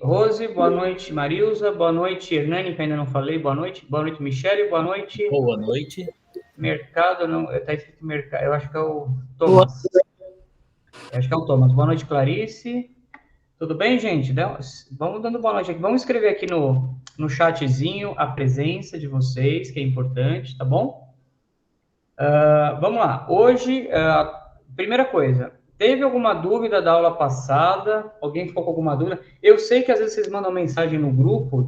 Rose, boa noite, Marilza, boa noite, Hernani, que ainda não falei, boa noite, Michele, boa noite. Boa noite. Mercado, não, está escrito mercado, eu acho que é o Thomas. Boa noite, Clarice. Tudo bem, gente? Vamos dando boa noite aqui. Vamos escrever aqui no chatzinho a presença de vocês, que é importante, tá bom? Vamos lá. Hoje, primeira coisa, teve alguma dúvida da aula passada? Alguém ficou com alguma dúvida? Eu sei que às vezes vocês mandam mensagem no grupo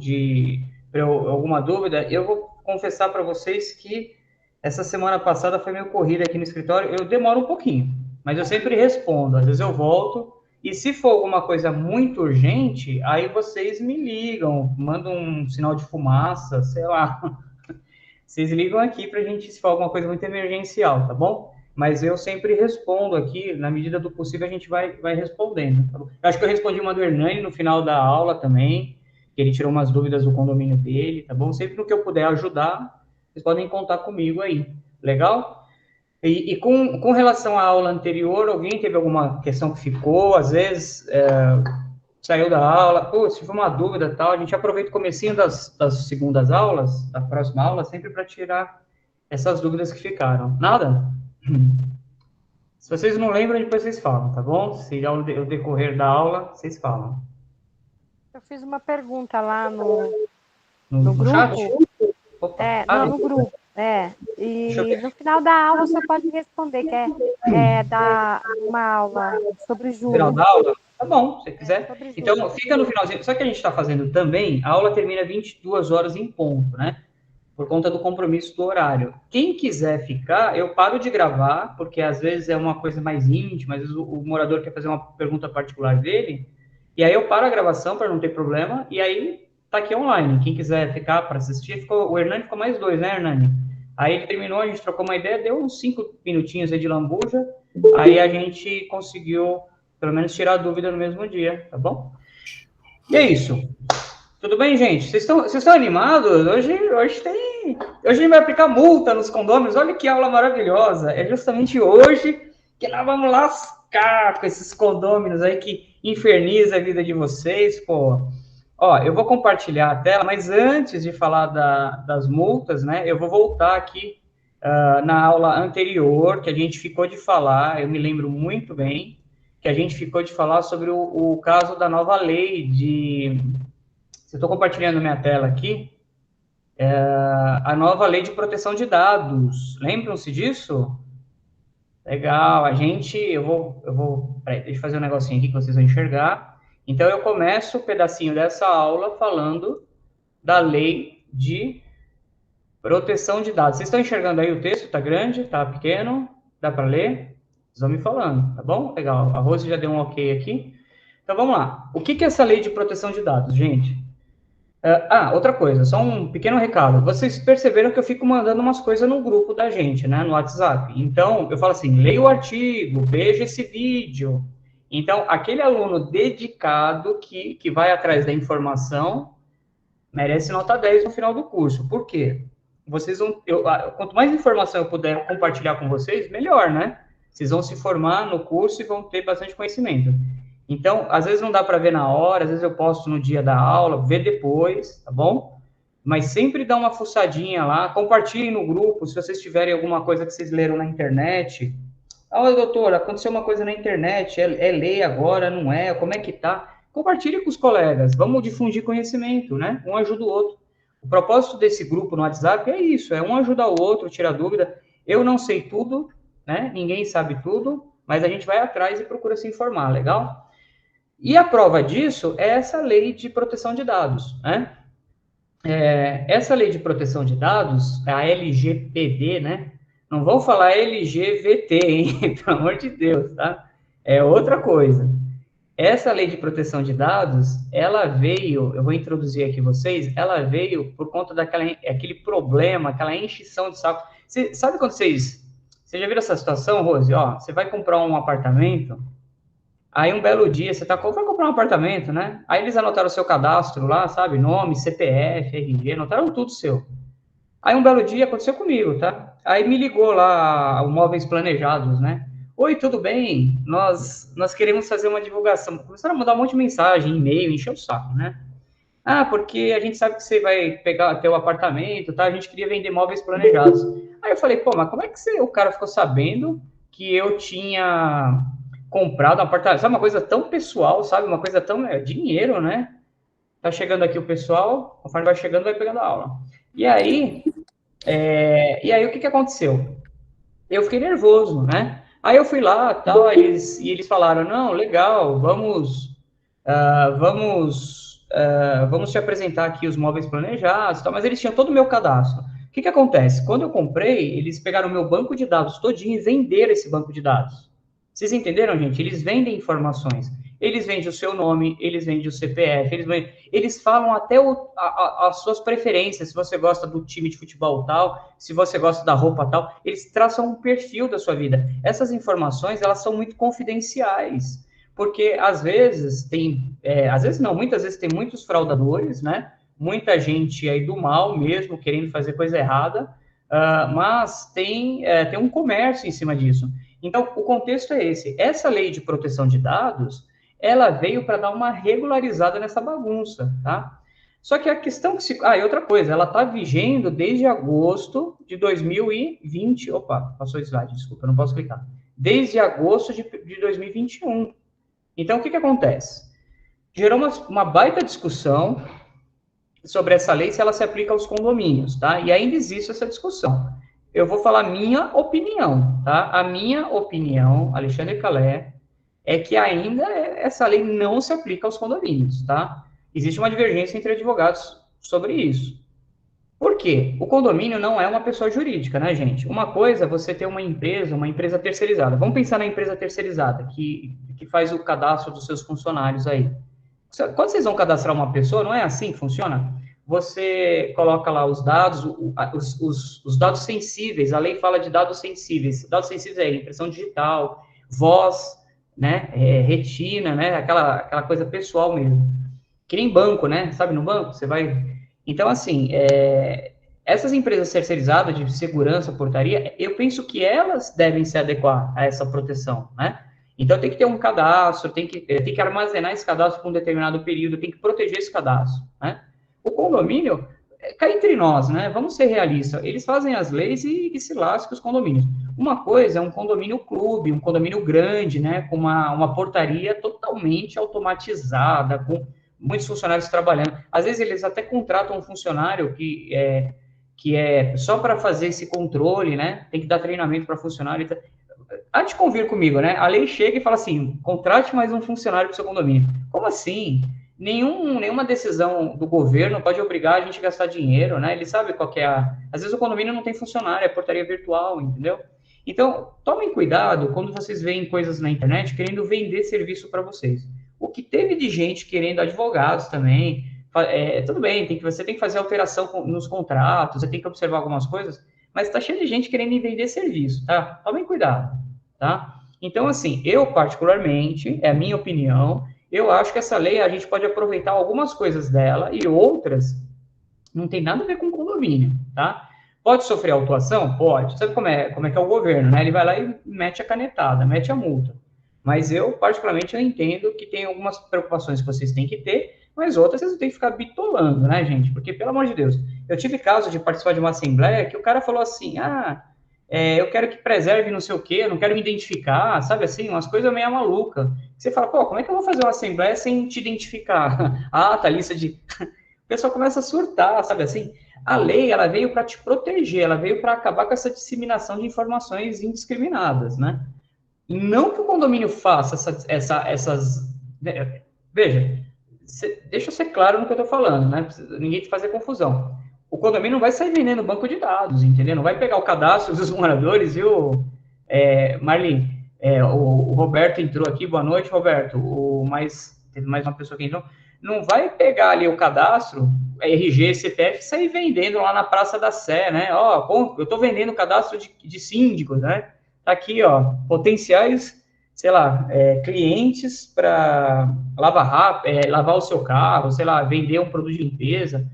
alguma dúvida. Eu vou confessar para vocês que essa semana passada foi meio corrida aqui no escritório. Eu demoro um pouquinho, mas eu sempre respondo. Às vezes eu volto. E se for alguma coisa muito urgente, aí vocês me ligam, mandam um sinal de fumaça, sei lá. Vocês ligam aqui para a gente, se for alguma coisa muito emergencial, tá bom? Mas eu sempre respondo aqui, na medida do possível a gente vai respondendo, tá bom? Eu acho que eu respondi uma do Hernani no final da aula também, que ele tirou umas dúvidas do condomínio dele, tá bom? Sempre no que eu puder ajudar, vocês podem contar comigo aí, legal? E com relação à aula anterior, alguém teve alguma questão que ficou, às vezes saiu da aula, se tiver uma dúvida tal, a gente aproveita o comecinho das segundas aulas, da próxima aula, sempre para tirar essas dúvidas que ficaram. Nada? Se vocês não lembram, depois vocês falam, tá bom? Se ao decorrer da aula, vocês falam. Eu fiz uma pergunta lá no grupo. Chat? Opa. No grupo. E no final da aula você pode responder, que é dar uma aula sobre juros. No final da aula? Tá bom, se quiser. Então, fica no finalzinho. Só que a gente está fazendo também, a aula termina 22 horas em ponto, né? Por conta do compromisso do horário. Quem quiser ficar, eu paro de gravar, porque às vezes é uma coisa mais íntima, às vezes o morador quer fazer uma pergunta particular dele, e aí eu paro a gravação para não ter problema, e aí tá aqui online. Quem quiser ficar para assistir, o Hernani ficou mais 2, né, Hernani? Aí ele terminou, a gente trocou uma ideia, deu uns 5 minutinhos aí de lambuja, aí a gente conseguiu, pelo menos, tirar a dúvida no mesmo dia, tá bom? E é isso. Tudo bem, gente? Vocês estão animados? Hoje a gente vai aplicar multa nos condôminos. Olha que aula maravilhosa. É justamente hoje que nós vamos lascar com esses condôminos aí que infernizam a vida de vocês, pô. Ó, eu vou compartilhar a tela, mas antes de falar das multas, né, eu vou voltar aqui na aula anterior, que a gente ficou de falar, eu me lembro muito bem, que a gente ficou de falar sobre o caso da nova lei de... Eu estou compartilhando minha tela aqui. A nova lei de proteção de dados. Lembram-se disso? Legal. Peraí, deixa eu fazer um negocinho aqui que vocês vão enxergar. Então, eu começo o pedacinho dessa aula falando da lei de proteção de dados. Vocês estão enxergando aí o texto? Está grande? Está pequeno? Dá para ler? Vocês vão me falando, tá bom? Legal. A Rose já deu um ok aqui. Então, vamos lá. O que é essa lei de proteção de dados, gente? Outra coisa, só um pequeno recado. Vocês perceberam que eu fico mandando umas coisas no grupo da gente, né, no WhatsApp. Então, eu falo assim, leia o artigo, veja esse vídeo. Então, aquele aluno dedicado que vai atrás da informação merece nota 10 no final do curso. Por quê? Quanto mais informação eu puder compartilhar com vocês, melhor, né? Vocês vão se formar no curso e vão ter bastante conhecimento. Então, às vezes não dá para ver na hora, às vezes eu posto no dia da aula, ver depois, tá bom? Mas sempre dá uma fuçadinha lá, compartilhem no grupo, se vocês tiverem alguma coisa que vocês leram na internet. Doutor, aconteceu uma coisa na internet, é lei agora, não é? Como é que tá? Compartilhe com os colegas, vamos difundir conhecimento, né? Um ajuda o outro. O propósito desse grupo no WhatsApp é isso, é um ajudar o outro, tirar dúvida. Eu não sei tudo, né? Ninguém sabe tudo, mas a gente vai atrás e procura se informar, legal? E a prova disso é essa lei de proteção de dados, né? Essa lei de proteção de dados, a LGPD, né? Não vou falar LGVT, hein? Pelo amor de Deus, tá? É outra coisa. Essa lei de proteção de dados, ela veio, eu vou introduzir aqui vocês, ela veio por conta daquele problema, aquela encheção de saco. Sabe quando vocês já viram essa situação, Rose? Ó, você vai comprar um apartamento, aí um belo dia, você vai comprar um apartamento, né? Aí eles anotaram o seu cadastro lá, sabe? Nome, CPF, RG, anotaram tudo seu. Aí um belo dia aconteceu comigo, tá? Aí me ligou lá o Móveis Planejados, né? oi, tudo bem? Nós queremos fazer uma divulgação. Começaram a mandar um monte de mensagem, e-mail, encher o saco, né? Ah, porque a gente sabe que você vai pegar teu apartamento, tá? A gente queria vender móveis planejados. Aí eu falei, pô, mas como é que o cara ficou sabendo que eu tinha comprado um apartamento? Sabe, uma coisa tão pessoal, sabe? Uma coisa tão... dinheiro, né? Tá chegando aqui o pessoal, conforme vai chegando, vai pegando a aula. E aí, o que aconteceu? Eu fiquei nervoso, né? Aí eu fui lá, tal, eles falaram, não, legal, vamos te apresentar aqui os móveis planejados, tal, mas eles tinham todo o meu cadastro. O que acontece? Quando eu comprei, eles pegaram o meu banco de dados todinho e venderam esse banco de dados. Vocês entenderam, gente? Eles vendem informações. Eles vendem o seu nome, eles vendem o CPF, eles falam até as suas preferências, se você gosta do time de futebol tal, se você gosta da roupa tal, eles traçam um perfil da sua vida. Essas informações, elas são muito confidenciais, porque às vezes muitas vezes tem muitos fraudadores, né? Muita gente aí do mal mesmo, querendo fazer coisa errada, mas tem um comércio em cima disso. Então, o contexto é esse. Essa lei de proteção de dados, ela veio para dar uma regularizada nessa bagunça, tá? Só que a questão e outra coisa, ela está vigendo desde agosto de 2020. Opa, passou o slide, desculpa, não posso clicar. Desde agosto de 2021. Então, o que acontece? Gerou uma baita discussão sobre essa lei, se ela se aplica aos condomínios, tá? E ainda existe essa discussão. Eu vou falar minha opinião, tá? A minha opinião, Alexandre Calé, é que ainda essa lei não se aplica aos condomínios, tá? Existe uma divergência entre advogados sobre isso. Por quê? O condomínio não é uma pessoa jurídica, né, gente? Uma coisa é você ter uma empresa terceirizada. Vamos pensar na empresa terceirizada, que faz o cadastro dos seus funcionários aí. Quando vocês vão cadastrar uma pessoa, não é assim que funciona? Você coloca lá os dados, os dados sensíveis, a lei fala de dados sensíveis. Dados sensíveis é impressão digital, voz, né, retina, né, aquela coisa pessoal mesmo. Que nem banco, né? Sabe, no banco, você vai... Então, assim, essas empresas terceirizadas de segurança, portaria, eu penso que elas devem se adequar a essa proteção, né? Então, tem que ter um cadastro, tem que armazenar esse cadastro por um determinado período, tem que proteger esse cadastro, né? O condomínio, cá entre nós, né? Vamos ser realistas, eles fazem as leis e se lascam os condomínios. Uma coisa é um condomínio clube, um condomínio grande, né? Com uma portaria totalmente automatizada, com muitos funcionários trabalhando. Às vezes, eles até contratam um funcionário que é só para fazer esse controle, né? Tem que dar treinamento para funcionário. Há de convir comigo, né? A lei chega e fala assim: contrate mais um funcionário para o seu condomínio. Como assim? Nenhuma decisão do governo pode obrigar a gente a gastar dinheiro, né? Ele sabe qual que é a... Às vezes o condomínio não tem funcionário, é portaria virtual, entendeu? Então, tomem cuidado quando vocês veem coisas na internet querendo vender serviço para vocês. O que teve de gente querendo advogados também, tudo bem, você tem que fazer alteração nos contratos, você tem que observar algumas coisas, mas está cheio de gente querendo vender serviço, tá? Tomem cuidado, tá? Então, assim, eu particularmente, é a minha opinião, eu acho que essa lei a gente pode aproveitar algumas coisas dela e outras não tem nada a ver com condomínio, tá? Pode sofrer autuação? Pode. Sabe como é que é o governo, né? Ele vai lá e mete a canetada, mete a multa. Mas eu, particularmente, eu entendo que tem algumas preocupações que vocês têm que ter, mas outras vocês não têm que ficar bitolando, né, gente? Porque, pelo amor de Deus, eu tive caso de participar de uma assembleia que o cara falou assim, eu quero que preserve não sei o quê, eu não quero me identificar, sabe assim, umas coisas meio malucas. Você fala, pô, como é que eu vou fazer uma assembleia sem te identificar? Tá, lista de... O pessoal começa a surtar, sabe assim? A lei, ela veio para te proteger, ela veio para acabar com essa disseminação de informações indiscriminadas, né? Não que o condomínio faça essas... Veja, deixa eu ser claro no que eu estou falando, né? Ninguém te fazer confusão. O condomínio não vai sair vendendo banco de dados, entendeu? Não vai pegar o cadastro dos moradores, viu, Marlene? O Roberto entrou aqui, boa noite, Roberto. Teve mais uma pessoa que entrou. Não vai pegar ali o cadastro, RG, CPF, e sair vendendo lá na Praça da Sé, né? Ó, eu estou vendendo cadastro de síndicos, né? Tá aqui, ó, potenciais, sei lá, clientes para lavar o seu carro, sei lá, vender um produto de limpeza.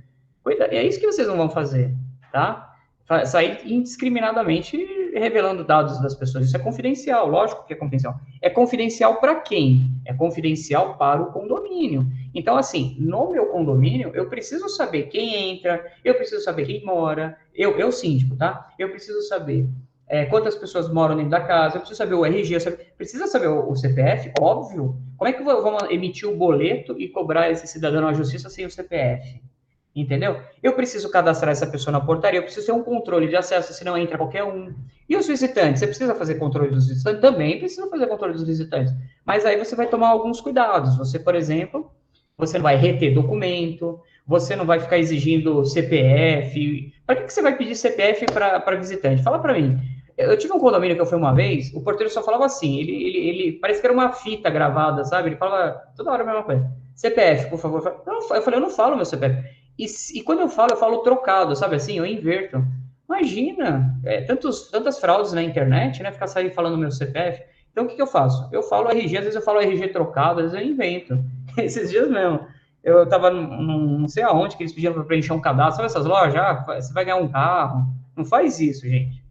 É isso que vocês não vão fazer, tá? Sair indiscriminadamente revelando dados das pessoas. Isso é confidencial, lógico que é confidencial. É confidencial para quem? É confidencial para o condomínio. Então, assim, no meu condomínio, eu preciso saber quem entra, eu preciso saber quem mora, eu síndico, tá? Eu preciso saber quantas pessoas moram dentro da casa, eu preciso saber o RG, precisa saber o CPF, óbvio. Como é que vamos emitir o boleto e cobrar esse cidadão na justiça sem o CPF? Entendeu? Eu preciso cadastrar essa pessoa na portaria, eu preciso ter um controle de acesso, senão entra qualquer um. E os visitantes? Você precisa fazer controle dos visitantes? Também precisa fazer controle dos visitantes. Mas aí você vai tomar alguns cuidados. Você, por exemplo, você não vai reter documento, você não vai ficar exigindo CPF. Para que você vai pedir CPF para visitante? Fala para mim. Eu tive um condomínio que eu fui uma vez, o porteiro só falava assim, ele parece que era uma fita gravada, sabe? Ele falava toda hora a mesma coisa. CPF, por favor. Eu falei, eu não falo meu CPF. E quando eu falo trocado, sabe assim? Eu inverto. Imagina, tantas fraudes na internet, né? Ficar saindo falando meu CPF. Então, o que eu faço? Eu falo RG, às vezes eu falo RG trocado, às vezes eu invento. Esses dias mesmo. Eu tava não sei aonde que eles pediram para preencher um cadastro. Sabe essas lojas? Você vai ganhar um carro. Não faz isso, gente.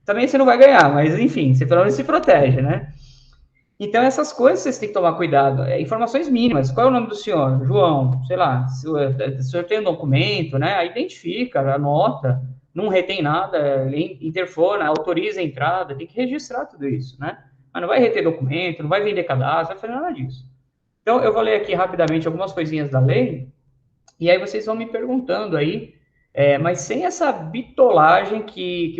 Também você não vai ganhar, mas enfim, você pelo menos se protege, né? Então, essas coisas vocês têm que tomar cuidado. Informações mínimas. Qual é o nome do senhor? João. Sei lá. Se o senhor tem um documento, né? Identifica, anota. Não retém nada. Interfona, autoriza a entrada. Tem que registrar tudo isso, né? Mas não vai reter documento, não vai vender cadastro, não vai fazer nada disso. Então, eu vou ler aqui rapidamente algumas coisinhas da lei. E aí vocês vão me perguntando aí. Mas sem essa bitolagem que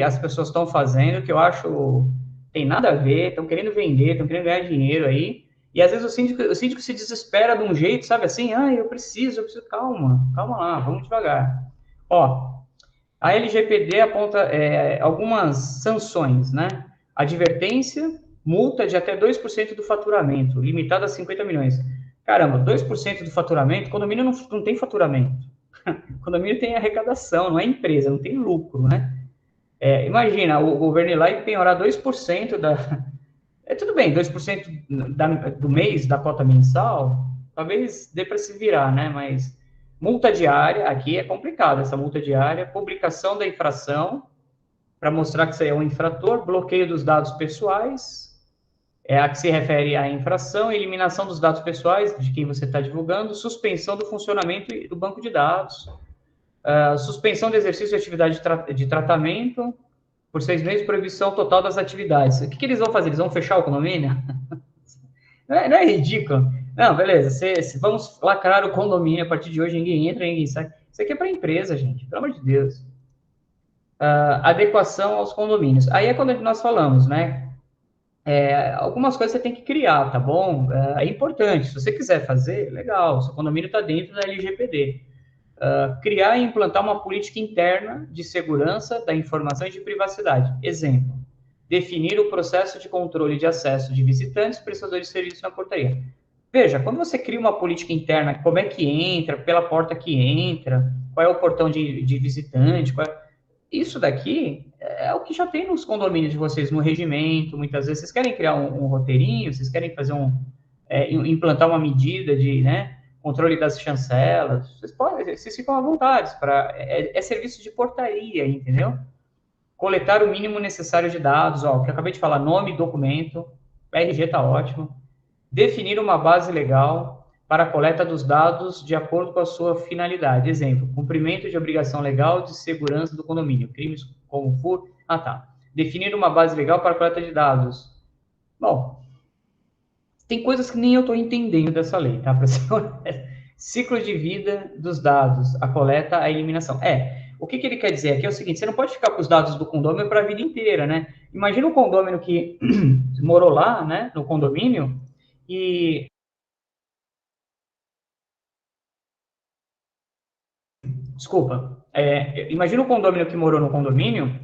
as pessoas estão fazendo, que eu acho tem nada a ver, estão querendo vender, estão querendo ganhar dinheiro aí, e às vezes o síndico se desespera de um jeito, sabe assim, eu preciso, calma lá, vamos devagar. Ó, a LGPD aponta algumas sanções, né? Advertência, multa de até 2% do faturamento, limitada a 50 milhões. Caramba, 2% do faturamento, condomínio não tem faturamento. O condomínio tem arrecadação, não é empresa, não tem lucro, né? Imagina, o governo ir lá e penhorar 2% da... tudo bem, 2% do mês, da cota mensal, talvez dê para se virar, né? Mas multa diária, aqui é complicado, essa multa diária, publicação da infração, para mostrar que você é um infrator, bloqueio dos dados pessoais, a que se refere à infração, eliminação dos dados pessoais de quem você está divulgando, suspensão do funcionamento do banco de dados, suspensão do exercício de atividade de tratamento por 6 meses, proibição total das atividades. O que eles vão fazer? Eles vão fechar o condomínio? Não é ridículo? Não, beleza, vamos lacrar o condomínio, a partir de hoje ninguém entra, ninguém sai. Isso aqui é para a empresa, gente, pelo amor de Deus. Adequação aos condomínios. Aí é quando nós falamos, né? Algumas coisas você tem que criar, tá bom? É importante. Se você quiser fazer, legal, seu condomínio está dentro da LGPD. Criar e implantar uma política interna de segurança da informação e de privacidade. Exemplo, definir o processo de controle de acesso de visitantes e prestadores de serviços na portaria. Veja, quando você cria uma política interna, como é que entra, pela porta que entra, qual é o portão de visitante, isso daqui é o que já tem nos condomínios de vocês, no regimento, muitas vezes. Vocês querem criar um roteirinho, vocês querem fazer implantar uma medida de, né, controle das chancelas, vocês ficam à vontade, é serviço de portaria, entendeu? Coletar o mínimo necessário de dados, o que eu acabei de falar, nome, documento, RG tá ótimo. Definir uma base legal para a coleta dos dados de acordo com a sua finalidade. Exemplo, cumprimento de obrigação legal de segurança do condomínio, crimes como furto. Tá. Definir uma base legal para a coleta de dados. Bom, tem coisas que nem eu estou entendendo dessa lei, tá? Para ser honesto. Ciclo de vida dos dados, a coleta, a eliminação. O que ele quer dizer aqui é o seguinte, você não pode ficar com os dados do condomínio para a vida inteira, né? Imagina um condomínio que morou lá, né, no condomínio, e... Desculpa. Imagina um condomínio que morou no condomínio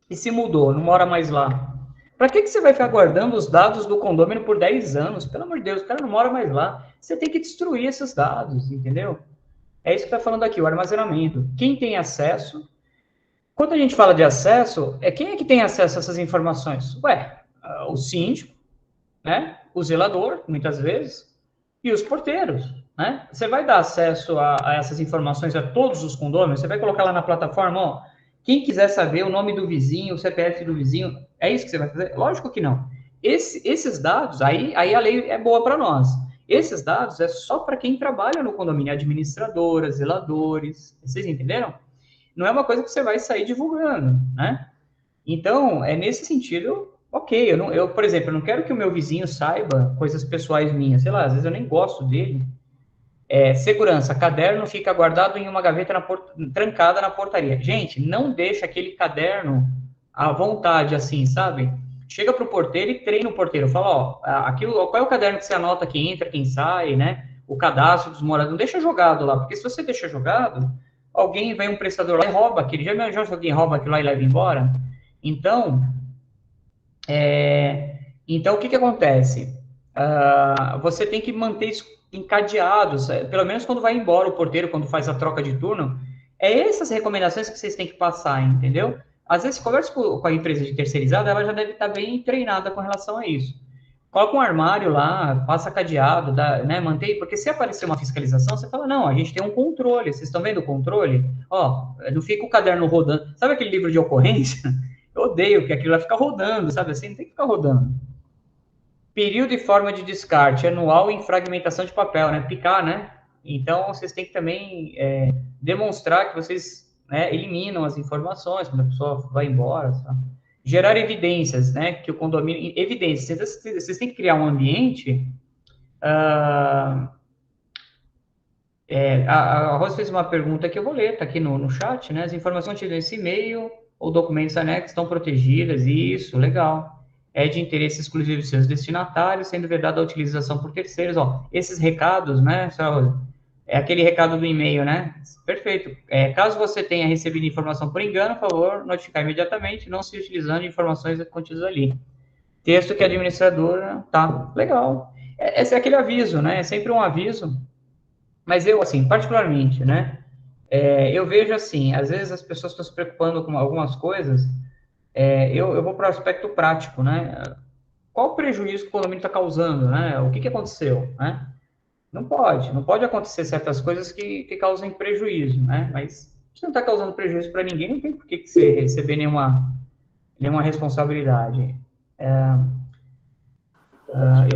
e se mudou, não mora mais lá. Para que você vai ficar guardando os dados do condomínio por 10 anos? Pelo amor de Deus, o cara não mora mais lá. Você tem que destruir esses dados, entendeu? É isso que está falando aqui, o armazenamento. Quem tem acesso... Quando a gente fala de acesso, quem é que tem acesso a essas informações? O síndico, né? O zelador, muitas vezes, e os porteiros, né? Você vai dar acesso a essas informações a todos os condôminos? Você vai colocar lá na plataforma, Quem quiser saber o nome do vizinho, o CPF do vizinho, é isso que você vai fazer? Lógico que não. Esses dados, aí a lei é boa para nós. Esses dados é só para quem trabalha no condomínio, administradoras, zeladores, vocês entenderam? Não é uma coisa que você vai sair divulgando, né? Então, é nesse sentido, ok. Por exemplo, eu não quero que o meu vizinho saiba coisas pessoais minhas, sei lá, às vezes eu nem gosto dele. Segurança, caderno fica guardado em uma gaveta trancada na portaria. Gente, não deixa aquele caderno à vontade, assim, sabe? Chega pro porteiro e treina o porteiro. Fala, ó, qual é o caderno que você anota quem entra, quem sai, né? O cadastro dos moradores. Não deixa jogado lá, porque se você deixa jogado, alguém vem um prestador lá e rouba aquele. Já imaginou se alguém rouba aquilo lá e leva embora? Então, o que acontece? Você tem que manter isso encadeados, pelo menos quando vai embora o porteiro, quando faz a troca de turno, essas recomendações que vocês têm que passar, entendeu? Às vezes, conversa com a empresa de terceirizada, ela já deve estar bem treinada com relação a isso. Coloca um armário lá, passa cadeado, né, mantém, porque se aparecer uma fiscalização, você fala, não, a gente tem um controle, vocês estão vendo o controle? Ó, não fica o caderno rodando. Sabe aquele livro de ocorrência? Eu odeio que aquilo vai ficar rodando, sabe assim? Não tem que ficar rodando. Período e forma de descarte, anual em fragmentação de papel, né? Picar, né? Então, vocês têm que também demonstrar que vocês, né, eliminam as informações quando a pessoa vai embora. Tá? Gerar evidências, né? Que o condomínio... Evidências. Vocês têm que criar um ambiente... a Rosa fez uma pergunta que eu vou ler, tá aqui no chat, né? As informações nesse e-mail ou documentos anexos estão protegidas, isso, legal. É de interesse exclusivo de seus destinatários, sendo vedada a utilização por terceiros. Ó, esses recados, né, é aquele recado do e-mail, né? Perfeito. Caso você tenha recebido informação por engano, por favor, notificar imediatamente, não se utilizando informações contidas ali. Texto que a administradora... Tá, legal. Esse é aquele aviso, né? É sempre um aviso. Mas eu, assim, particularmente, né? Eu vejo assim, às vezes as pessoas estão se preocupando com algumas coisas... eu vou para o aspecto prático, né? Qual o prejuízo que o condomínio está causando, né? O que aconteceu, né? Não pode acontecer certas coisas que causem prejuízo, né? Mas se não está causando prejuízo para ninguém, não tem por que você receber nenhuma responsabilidade.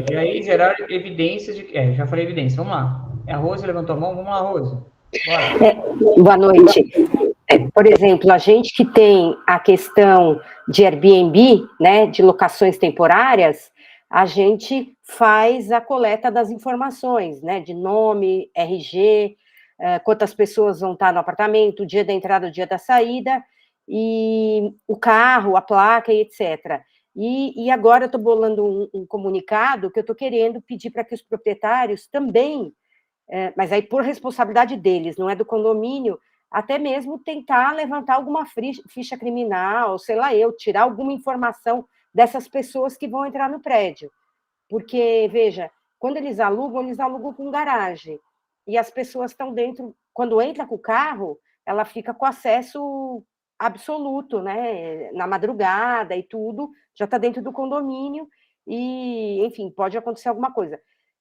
E aí gerar evidências de... já falei evidência, vamos lá. A Rose levantou a mão, vamos lá, Rose. Boa noite. Por exemplo, a gente que tem a questão de Airbnb, né, de locações temporárias, a gente faz a coleta das informações, né, de nome, RG, quantas pessoas vão estar no apartamento, o dia da entrada, o dia da saída, e o carro, a placa, e etc. E agora eu estou bolando um comunicado que eu estou querendo pedir para que os proprietários também, mas aí por responsabilidade deles, não é do condomínio, até mesmo tentar levantar alguma ficha criminal, sei lá tirar alguma informação dessas pessoas que vão entrar no prédio. Porque, veja, quando eles alugam com garagem. E as pessoas estão dentro, quando entra com o carro, ela fica com acesso absoluto, né? Na madrugada e tudo, já está dentro do condomínio, e, enfim, pode acontecer alguma coisa.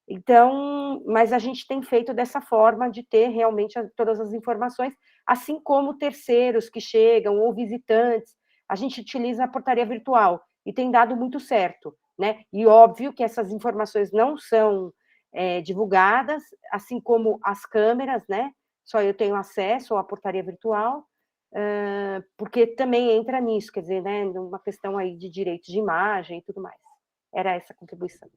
Então, mas a gente tem feito dessa forma de ter realmente todas as informações, assim como terceiros que chegam, ou visitantes, a gente utiliza a portaria virtual, e tem dado muito certo, né? E óbvio que essas informações não são divulgadas, assim como as câmeras, né? Só eu tenho acesso à portaria virtual, porque também entra nisso, quer dizer, né? Numa questão aí de direitos de imagem e tudo mais. Era essa a contribuição.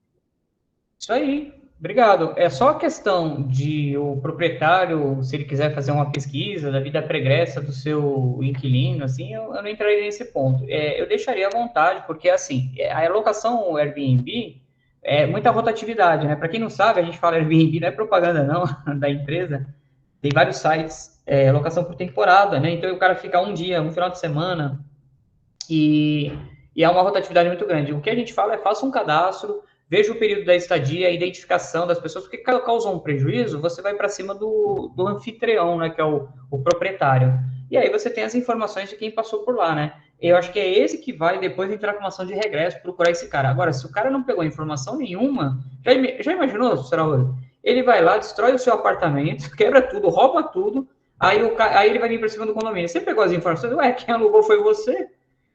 Isso aí, obrigado. É só a questão de o proprietário, se ele quiser fazer uma pesquisa da vida pregressa do seu inquilino, assim, eu não entraria nesse ponto. Eu deixaria à vontade, porque, assim, a locação Airbnb é muita rotatividade, né? Para quem não sabe, a gente fala Airbnb, não é propaganda, não, da empresa. Tem vários sites, locação por temporada, né? Então, o cara fica um dia, um final de semana, e há uma rotatividade muito grande. O que a gente fala é faça um cadastro, veja o período da estadia, a identificação das pessoas, porque causou um prejuízo, você vai para cima do anfitrião, né, que é o proprietário. E aí você tem as informações de quem passou por lá, né? Eu acho que é esse que vai depois entrar com uma ação de regresso, procurar esse cara. Agora, se o cara não pegou informação nenhuma, já imaginou, senhora Rose? Ele vai lá, destrói o seu apartamento, quebra tudo, rouba tudo, Aí ele vai vir para cima do condomínio. Você pegou as informações, ué, quem alugou foi você?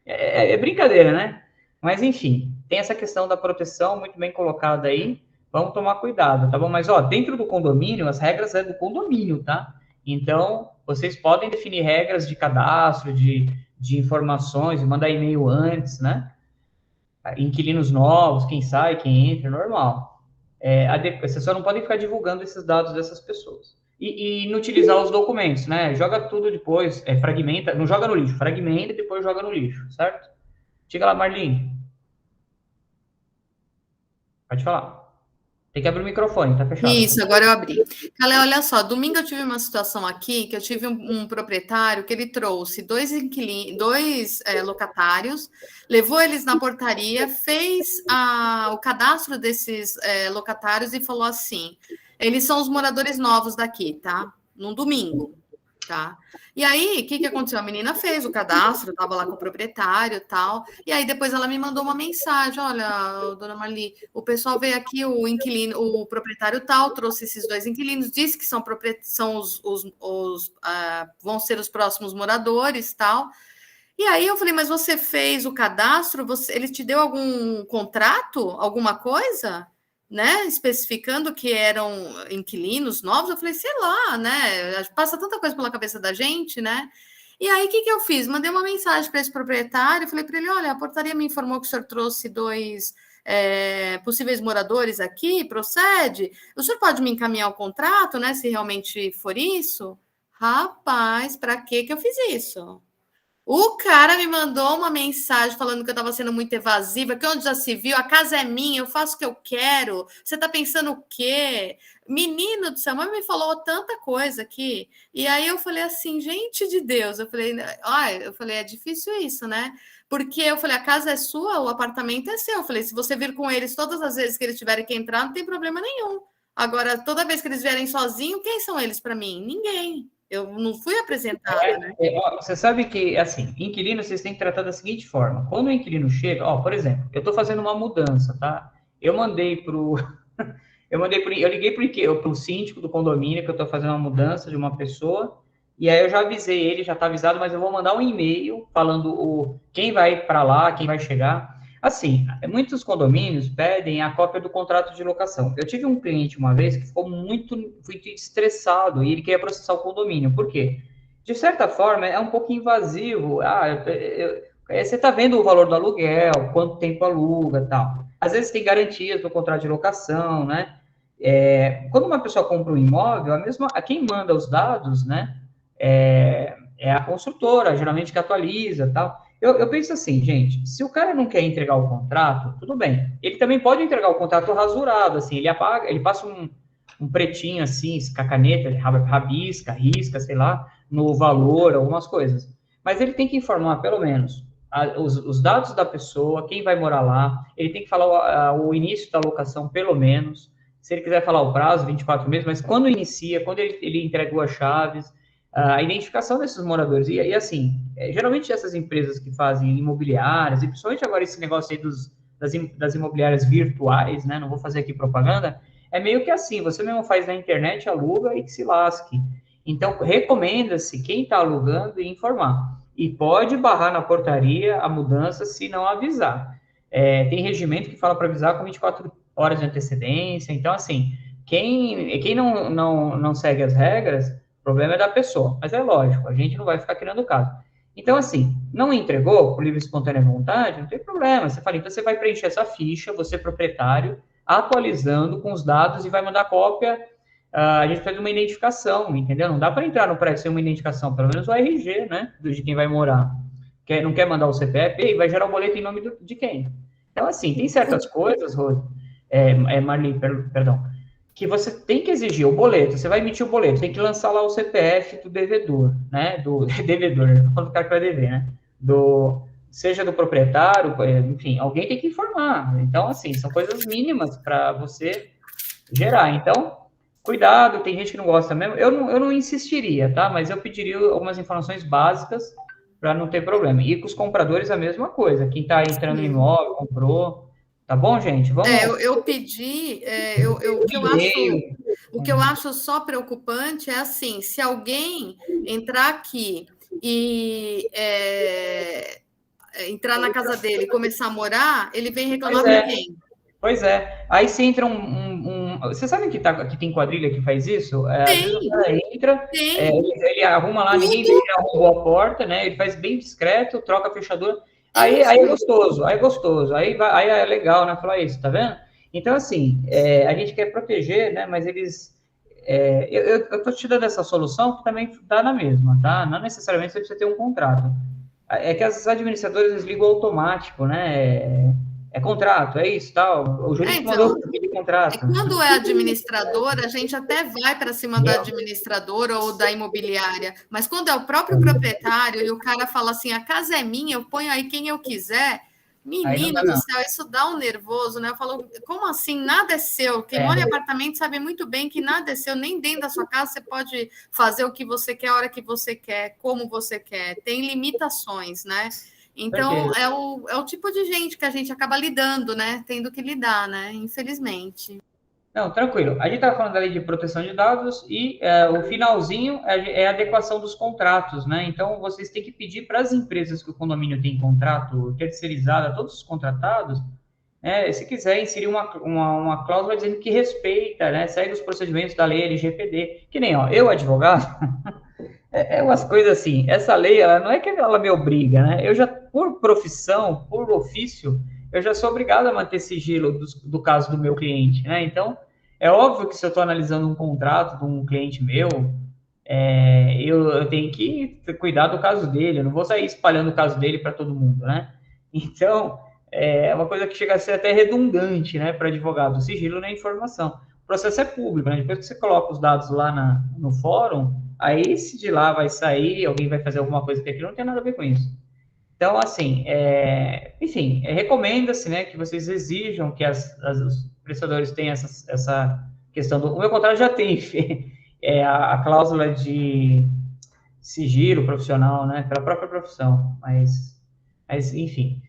É brincadeira, né? Mas, enfim, tem essa questão da proteção muito bem colocada aí. Vamos tomar cuidado, tá bom? Mas, ó, dentro do condomínio, as regras é do condomínio, tá? Então, vocês podem definir regras de cadastro, de informações, mandar e-mail antes, né? Inquilinos novos, quem sai, quem entra, normal. Vocês só não podem ficar divulgando esses dados dessas pessoas. E não utilizar os documentos, né? Joga tudo depois, fragmenta, não joga no lixo, fragmenta e depois joga no lixo, certo? Chega lá, Marlene. Pode falar. Tem que abrir o microfone, tá fechado. Isso, agora eu abri. Calé, olha só, domingo eu tive uma situação aqui, que eu tive um proprietário que ele trouxe dois locatários, levou eles na portaria, fez o cadastro desses locatários e falou assim, eles são os moradores novos daqui, tá? Num domingo, tá? E aí, o que aconteceu? A menina fez o cadastro, estava lá com o proprietário e tal, e aí depois ela me mandou uma mensagem, olha, dona Marli, o pessoal veio aqui, o proprietário tal, trouxe esses dois inquilinos, disse que vão ser os próximos moradores tal. E aí eu falei, mas você fez o cadastro? Ele te deu algum contrato, alguma coisa? Né, especificando que eram inquilinos novos, eu falei, sei lá, né, passa tanta coisa pela cabeça da gente, né, e aí o que eu fiz? Mandei uma mensagem para esse proprietário, falei para ele, olha, a portaria me informou que o senhor trouxe dois possíveis moradores aqui, procede? O senhor pode me encaminhar o contrato, né, se realmente for isso? Rapaz, para que eu fiz isso? O cara me mandou uma mensagem falando que eu estava sendo muito evasiva, que onde já se viu, a casa é minha, eu faço o que eu quero, você está pensando o quê? Menino do céu, mas me falou tanta coisa aqui. E aí eu falei assim, gente de Deus, eu falei, é difícil isso, né? Porque eu falei, a casa é sua, o apartamento é seu. Eu falei, se você vir com eles todas as vezes que eles tiverem que entrar, não tem problema nenhum. Agora, toda vez que eles vierem sozinhos, quem são eles para mim? Ninguém. Eu não fui apresentada, né? Você sabe que, assim, inquilino, vocês têm que tratar da seguinte forma. Quando o inquilino chega, por exemplo, eu estou fazendo uma mudança, tá? Eu liguei para o síndico do condomínio, que eu estou fazendo uma mudança de uma pessoa, e aí eu já avisei ele, já está avisado, mas eu vou mandar um e-mail falando quem vai para lá, quem vai chegar. Assim, muitos condomínios pedem a cópia do contrato de locação. Eu tive um cliente uma vez que ficou muito estressado e ele queria processar o condomínio. Por quê? De certa forma, é um pouco invasivo. Você está vendo o valor do aluguel, quanto tempo aluga, tal. Às vezes tem garantias no contrato de locação, né? Quando uma pessoa compra um imóvel, quem manda os dados, né? É a construtora, geralmente que atualiza, tal. Eu penso assim, gente, se o cara não quer entregar o contrato, tudo bem. Ele também pode entregar o contrato rasurado, assim, ele apaga, ele passa um pretinho assim, com a caneta, ele rabisca, risca, sei lá, no valor, algumas coisas. Mas ele tem que informar, pelo menos, os dados da pessoa, quem vai morar lá, ele tem que falar o início da locação, pelo menos. Se ele quiser falar o prazo, 24 meses, mas quando inicia, quando ele entregou as chaves, a identificação desses moradores. E assim, geralmente essas empresas que fazem imobiliárias, e principalmente agora esse negócio aí das imobiliárias virtuais, né? Não vou fazer aqui propaganda, é meio que assim, você mesmo faz na internet, aluga e que se lasque. Então, recomenda-se quem está alugando e informar. E pode barrar na portaria a mudança se não avisar. Tem regimento que fala para avisar com 24 horas de antecedência. Então, assim, quem não segue as regras, o problema é da pessoa, mas é lógico, a gente não vai ficar criando caso. Então, assim, não entregou por livre e espontânea vontade, não tem problema. Você fala, então você vai preencher essa ficha, você proprietário, atualizando com os dados e vai mandar cópia. A gente faz uma identificação, entendeu? Não dá para entrar no prédio sem uma identificação, pelo menos o RG, né, de quem vai morar. Não quer mandar o CPF, e vai gerar o boleto em nome de quem? Então, assim, tem certas coisas, Marli, perdão, que você tem que exigir o boleto, você vai emitir o boleto, tem que lançar lá o CPF do devedor, né, do devedor, quando o cara que vai dever, né, seja do proprietário, enfim, alguém tem que informar. Então, assim, são coisas mínimas para você gerar. Então, cuidado, tem gente que não gosta mesmo, eu não insistiria, tá, mas eu pediria algumas informações básicas para não ter problema. E com os compradores a mesma coisa, quem está entrando no imóvel, comprou, Tá bom, gente? Vamos. Eu pedi, o que eu acho só preocupante é assim, se alguém entrar aqui e entrar na casa dele e começar a morar, ele vem reclamar com quem? Pois é. Aí se entra Você sabe que tem quadrilha que faz isso? Às vezes o cara entra, ele arruma lá, ninguém vê que ele arrumou a porta, né? Ele faz bem discreto, troca a fechadura. Aí é gostoso, aí é legal, né? Falar isso, tá vendo? Então, assim, a gente quer proteger, né? Mas eles... eu tô te dando essa solução que também dá na mesma, tá? Não necessariamente você precisa ter um contrato. É que as administradoras eles ligam automático, né? É contrato, é isso, tal. O jurídico mandou pedir contrato. Quando é administradora, a gente até vai para cima da administradora ou da imobiliária, mas quando é o próprio proprietário e o cara fala assim, a casa é minha, eu ponho aí quem eu quiser, menino do céu, isso dá um nervoso, né? Eu falo, como assim? Nada é seu. Quem mora em apartamento sabe muito bem que nada é seu, nem dentro da sua casa você pode fazer o que você quer, a hora que você quer, como você quer. Tem limitações, né? Então, é o tipo de gente que a gente acaba lidando, né? Tendo que lidar, né? Infelizmente. Não, tranquilo. A gente estava falando da lei de proteção de dados e o finalzinho é a adequação dos contratos, né? Então, vocês têm que pedir para as empresas que o condomínio tem contrato terceirizado a todos os contratados, se quiser inserir uma cláusula dizendo que respeita, né? Segue os procedimentos da lei LGPD. Que nem, eu advogado... umas coisas assim, essa lei, ela não é que ela me obriga, né? Eu já, por profissão, por ofício, eu já sou obrigado a manter sigilo do caso do meu cliente, né? Então, é óbvio que se eu estou analisando um contrato de um cliente meu, eu tenho que cuidar do caso dele, eu não vou sair espalhando o caso dele para todo mundo, né? Então, é uma coisa que chega a ser até redundante, né, para advogado, o sigilo não é informação. O processo é público, né? Depois que você coloca os dados lá no fórum, aí se de lá vai sair, alguém vai fazer alguma coisa que aquilo não tem nada a ver com isso. Então, assim, enfim, recomenda-se, né, que vocês exijam que os prestadores tenham essa questão o meu contrato já tem a cláusula de sigilo profissional, né, pela própria profissão, mas enfim.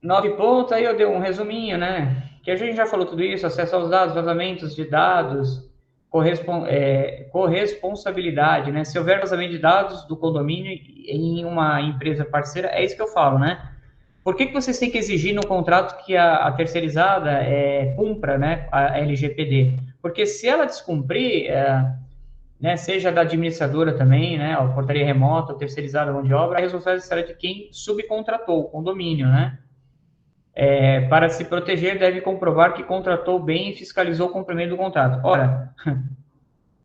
9 pontos, aí eu dei um resuminho, né, que a gente já falou tudo isso, acesso aos dados, vazamentos de dados, corresponsabilidade, né? Se houver vazamento de dados do condomínio em uma empresa parceira, é isso que eu falo, né? Por que vocês têm que exigir no contrato que a terceirizada cumpra, né, a LGPD? Porque se ela descumprir, né, seja da administradora também, né, a portaria remota, terceirizada, mão de obra, a responsabilidade será de quem subcontratou o condomínio, né? Para se proteger, deve comprovar que contratou bem e fiscalizou o cumprimento do contrato. Ora,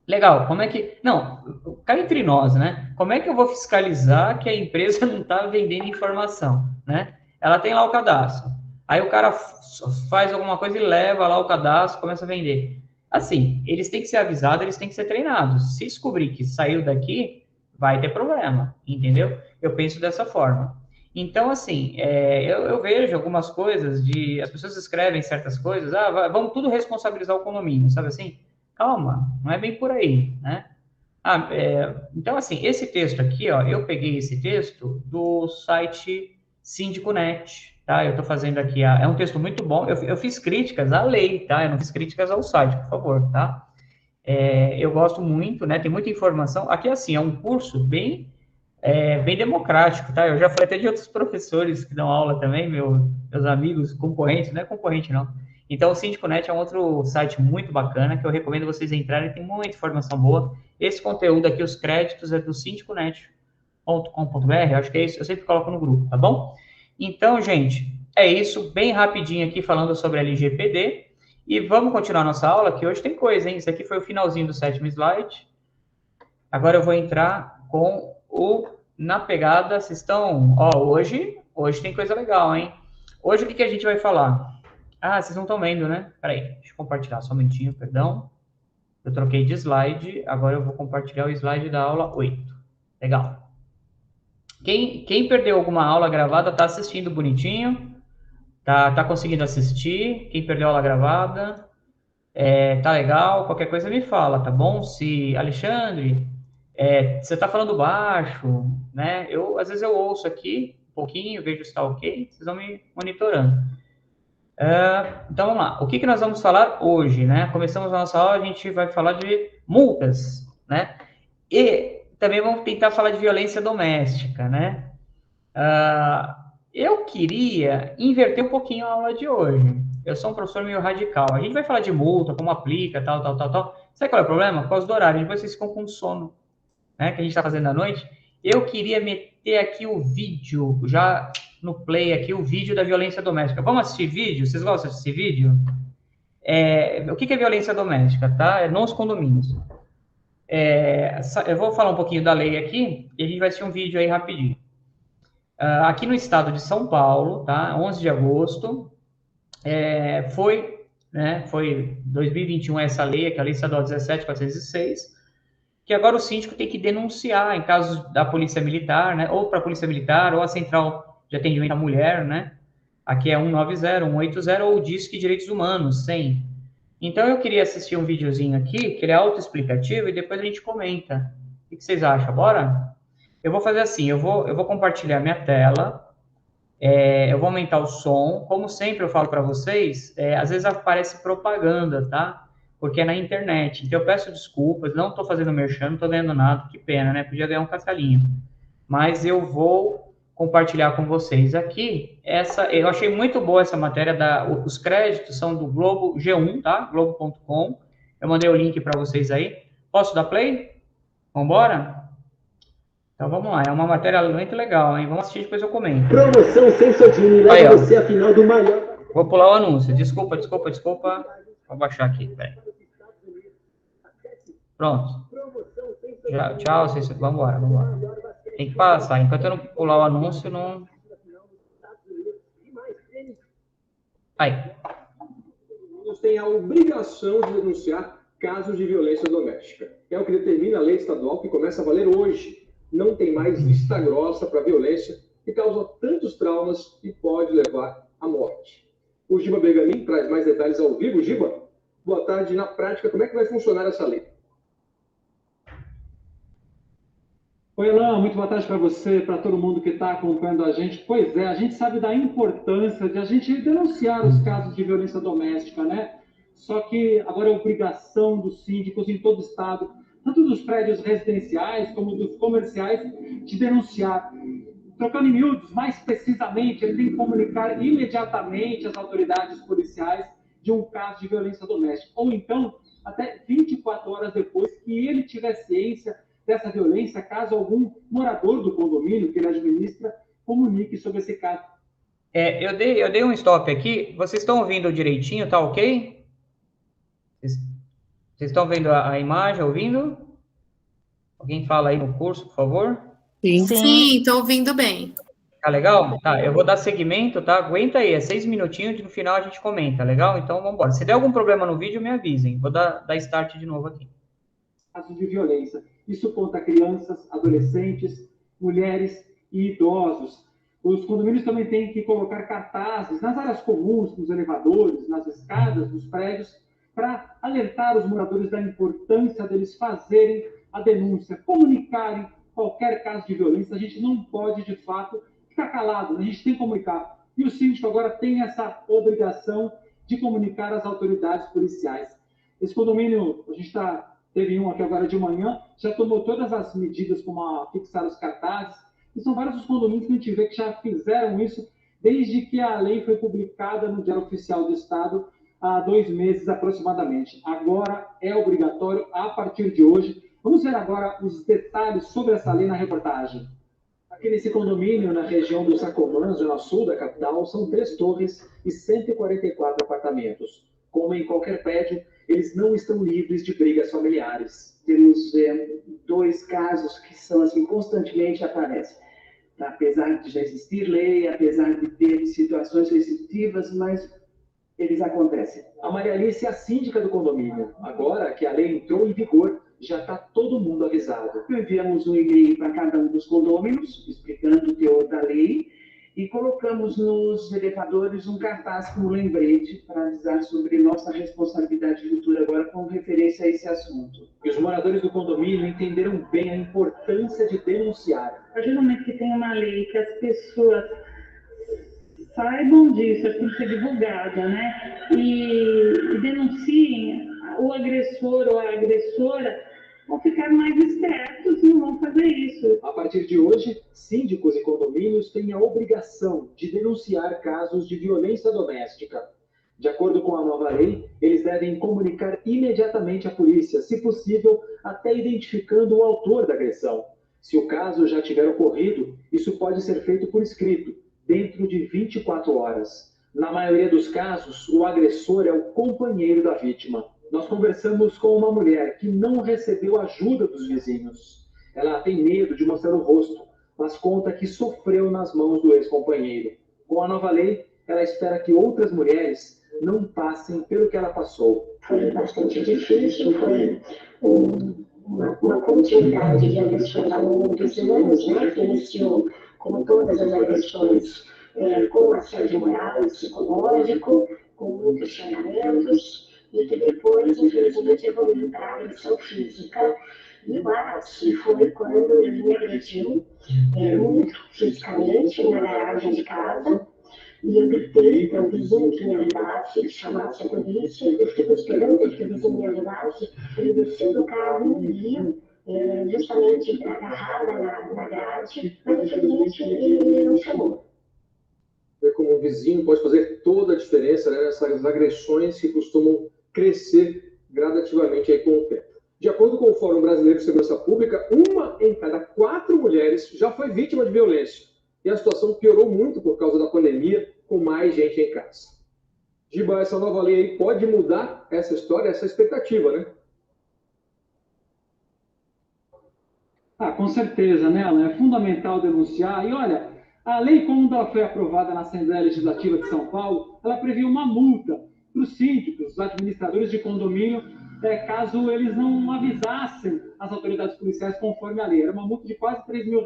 legal, como é que... Não, cá entre nós, né? Como é que eu vou fiscalizar que a empresa não está vendendo informação, né? Ela tem lá o cadastro. Aí o cara faz alguma coisa e leva lá o cadastro, começa a vender. Assim, eles têm que ser avisados, eles têm que ser treinados. Se descobrir que saiu daqui, vai ter problema, entendeu? Eu penso dessa forma. Então, assim, eu vejo algumas coisas as pessoas escrevem certas coisas, vamos tudo responsabilizar o condomínio, sabe assim? Calma, não é bem por aí, né? Então, assim, esse texto aqui, eu peguei esse texto do site Síndico.net, tá? Eu estou fazendo aqui, é um texto muito bom, eu fiz críticas à lei, tá? Eu não fiz críticas ao site, por favor, tá? Eu gosto muito, né? Tem muita informação. Aqui, assim, é um curso bem democrático, tá? Eu já falei até de outros professores que dão aula também, meus amigos, concorrentes, não é concorrente, não. Então, o Síndico.net é um outro site muito bacana, que eu recomendo vocês entrarem, tem muita informação boa. Esse conteúdo aqui, os créditos, é do síndiconet.com.br, acho que é isso, eu sempre coloco no grupo, tá bom? Então, gente, é isso, bem rapidinho aqui, falando sobre a LGPD, e vamos continuar nossa aula, que hoje tem coisa, hein? Isso aqui foi o finalzinho do 7º slide. Agora eu vou entrar com na pegada, vocês estão... hoje tem coisa legal, hein? Hoje o que a gente vai falar? Vocês não estão vendo, né? Peraí, deixa eu compartilhar só um minutinho, perdão. Eu troquei de slide, agora eu vou compartilhar o slide da aula 8. Legal. Quem perdeu alguma aula gravada, tá assistindo bonitinho? Tá conseguindo assistir? Quem perdeu a aula gravada? Tá legal? Qualquer coisa me fala, tá bom? Se, Alexandre, você tá falando baixo, né? Às vezes eu ouço aqui, pouquinho, vejo se está ok, vocês vão me monitorando. Então, vamos lá. O que nós vamos falar hoje, né? Começamos a nossa aula, a gente vai falar de multas, né? E também vamos tentar falar de violência doméstica, né? Eu queria inverter um pouquinho a aula de hoje. Eu sou um professor meio radical. A gente vai falar de multa, como aplica, tal. Sabe qual é o problema? Por causa do horário. Depois vocês ficam com sono, né? Que a gente está fazendo à noite. Eu queria meter aqui o vídeo, já no play aqui, o vídeo da violência doméstica. Vamos assistir vídeo? Vocês gostam de assistir vídeo? O que é violência doméstica, tá? É nos condomínios. Eu vou falar um pouquinho da lei aqui e a gente vai assistir um vídeo aí rapidinho. Aqui no estado de São Paulo, tá? 11 de agosto, foi 2021 essa lei, que é a Lei Estadual 17.406, que agora o síndico tem que denunciar em casos da Polícia Militar, né? Ou para a Polícia Militar, ou a Central de Atendimento à Mulher, né? Aqui é 190, 180, ou o Disque Direitos Humanos, 100. Então, eu queria assistir um videozinho aqui, que ele é autoexplicativo, e depois a gente comenta. O que vocês acham? Bora? Eu vou fazer assim, eu vou compartilhar minha tela, eu vou aumentar o som, como sempre eu falo para vocês, às vezes aparece propaganda, tá? Porque é na internet, então eu peço desculpas, não estou fazendo merchan, não estou ganhando nada, que pena, né? Podia ganhar um cascalinho. Mas eu vou compartilhar com vocês aqui, eu achei muito boa essa matéria, os créditos são do Globo G1, tá? Globo.com, eu mandei o link para vocês aí. Posso dar play? Vamos embora? Então vamos lá, é uma matéria muito legal, hein? Vamos assistir, depois eu comento. Promoção Sensodini leva você a final do maior... Vou pular o anúncio, desculpa. Vou baixar aqui, peraí. Pronto. Tchau, vamos embora. Tem que passar, enquanto eu não pular o anúncio, não... Aí. Tem a obrigação de denunciar casos de violência doméstica. É o que determina a lei estadual que começa a valer hoje. Não tem mais vista grossa para violência que causa tantos traumas e pode levar à morte. O Giba Bergamin traz mais detalhes ao vivo. Giba, boa tarde. Na prática, como é que vai funcionar essa lei? Oi, Elan, muito boa tarde para você, para todo mundo que está acompanhando a gente. Pois é, a gente sabe da importância de a gente denunciar os casos de violência doméstica, né? Só que agora é obrigação dos síndicos em todo o estado, tanto dos prédios residenciais como dos comerciais, de denunciar. Trocando em miúdos, mais precisamente, ele tem que comunicar imediatamente às autoridades policiais de um caso de violência doméstica. Ou então, até 24 horas depois que ele tiver ciência dessa violência, caso algum morador do condomínio que ele administra comunique sobre esse caso. Eu dei um stop aqui. Vocês estão ouvindo direitinho, tá ok? Vocês estão vendo a imagem, ouvindo? Alguém fala aí no curso, por favor? Sim, estou ouvindo bem. Tá legal? Tá, eu vou dar seguimento, tá? Aguenta aí, 6 minutinhos, no final a gente comenta, legal? Então, vamos embora. Se der algum problema no vídeo, me avisem. Vou dar start de novo aqui. Casos de violência. Isso conta crianças, adolescentes, mulheres e idosos. Os condomínios também têm que colocar cartazes nas áreas comuns, nos elevadores, nas escadas dos prédios, para alertar os moradores da importância deles fazerem a denúncia, comunicarem qualquer caso de violência. A gente não pode, de fato, ficar calado, a gente tem que comunicar. E o síndico agora tem essa obrigação de comunicar às autoridades policiais. Esse condomínio, a gente teve um aqui agora de manhã, já tomou todas as medidas como fixar os cartazes, e são vários os condomínios que a gente vê que já fizeram isso desde que a lei foi publicada no Diário Oficial do Estado há 2 meses aproximadamente. Agora é obrigatório a partir de hoje. Vamos ver agora os detalhes sobre essa lei na reportagem. Aqui nesse condomínio, na região do Sacomã, zona sul da capital, são 3 torres e 144 apartamentos. Como em qualquer prédio, eles não estão livres de brigas familiares. Temos 2 casos que são assim, constantemente aparecem. Apesar de já existir lei, apesar de ter situações restritivas, mas eles acontecem. A Maria Alice é a síndica do condomínio. Agora que a lei entrou em vigor, já está todo mundo avisado. Enviamos um e-mail para cada um dos condôminos, explicando o teor da lei, e colocamos nos elevadores um cartaz como lembrete para avisar sobre nossa responsabilidade futura agora com referência a esse assunto. E os moradores do condomínio entenderam bem a importância de denunciar. A partir do momento que tem uma lei que as pessoas saibam disso, tem que ser divulgada, né? E denunciem o agressor ou a agressora, vão ficar mais espertos e não vão fazer isso. A partir de hoje, síndicos e condomínios têm a obrigação de denunciar casos de violência doméstica. De acordo com a nova lei, eles devem comunicar imediatamente à polícia, se possível, até identificando o autor da agressão. Se o caso já tiver ocorrido, isso pode ser feito por escrito, dentro de 24 horas. Na maioria dos casos, o agressor é o companheiro da vítima. Nós conversamos com uma mulher que não recebeu ajuda dos vizinhos. Ela tem medo de mostrar o rosto, mas conta que sofreu nas mãos do ex-companheiro. Com a nova lei, ela espera que outras mulheres não passem pelo que ela passou. Foi bastante difícil, foi uma continuidade de agressões ao longo dos anos, né, que iniciou, como todas as agressões, com assédio moral e psicológico, com muitos xingamentos, e que depois, infelizmente, evoluiu para a agressão física. E o ápice foi quando ele me agrediu muito fisicamente na garagem de casa. E eu gritei para o vizinho que me ajudasse, que chamasse a polícia. Eu fiquei esperando que o vizinho me ajudasse. Ele desceu do carro e me viu, justamente agarrada na grade, mas infelizmente ele não chamou. Ver como o vizinho pode fazer toda a diferença, né, nessas agressões que costumam crescer gradativamente aí com o tempo. De acordo com o Fórum Brasileiro de Segurança Pública, 1 em cada 4 mulheres já foi vítima de violência. E a situação piorou muito por causa da pandemia, com mais gente em casa. Giba, essa nova lei aí pode mudar essa história, essa expectativa, né? Com certeza, né, Alan? É fundamental denunciar. E olha, a lei, quando ela foi aprovada na Assembleia Legislativa de São Paulo, ela previu uma multa para os síndicos, os administradores de condomínio, caso eles não avisassem as autoridades policiais conforme a lei. Era uma multa de quase R$3 mil.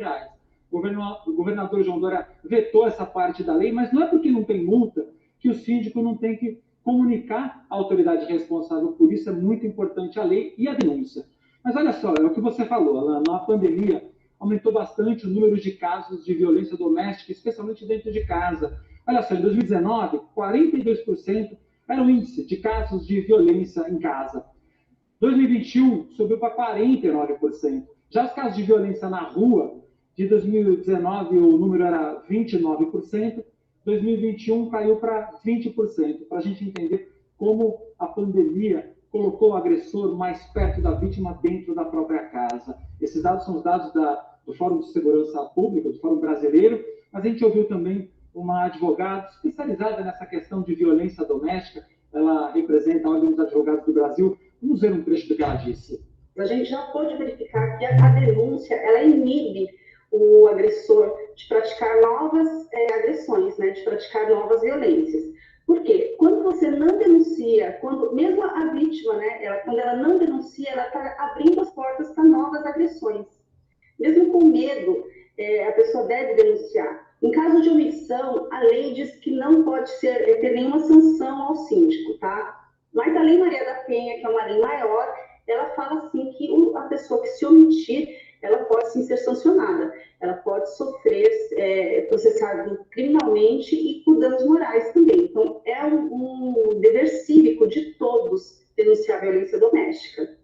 O governador João Dória vetou essa parte da lei, mas não é porque não tem multa que o síndico não tem que comunicar a autoridade responsável por isso. É muito importante a lei e a denúncia. Mas olha só, é o que você falou, Alan, na pandemia aumentou bastante o número de casos de violência doméstica, especialmente dentro de casa. Olha só, em 2019, 42% era o índice de casos de violência em casa. 2021 subiu para 49%. Já os casos de violência na rua, de 2019 o número era 29%, 2021 caiu para 20%, para a gente entender como a pandemia colocou o agressor mais perto da vítima dentro da própria casa. Esses dados são os dados do Fórum de Segurança Pública, do Fórum Brasileiro, mas a gente ouviu também uma advogada especializada nessa questão de violência doméstica. Ela representa a Ordem dos Advogados do Brasil. Vamos ver um trecho do que ela disse. A gente já pôde verificar que a denúncia, ela inibe o agressor de praticar novas agressões, né, de praticar novas violências. Por quê? Quando você não denuncia, mesmo a vítima, né, quando ela não denuncia, ela está abrindo as portas para novas agressões. Mesmo com medo, a pessoa deve denunciar. Em caso de omissão, a lei diz que não pode ter nenhuma sanção ao síndico, tá? Mas a Lei Maria da Penha, que é uma lei maior, ela fala assim que a pessoa que se omitir, ela pode sim ser sancionada. Ela pode sofrer processado criminalmente e por danos morais também. Então, é um dever cívico de todos denunciar a violência doméstica.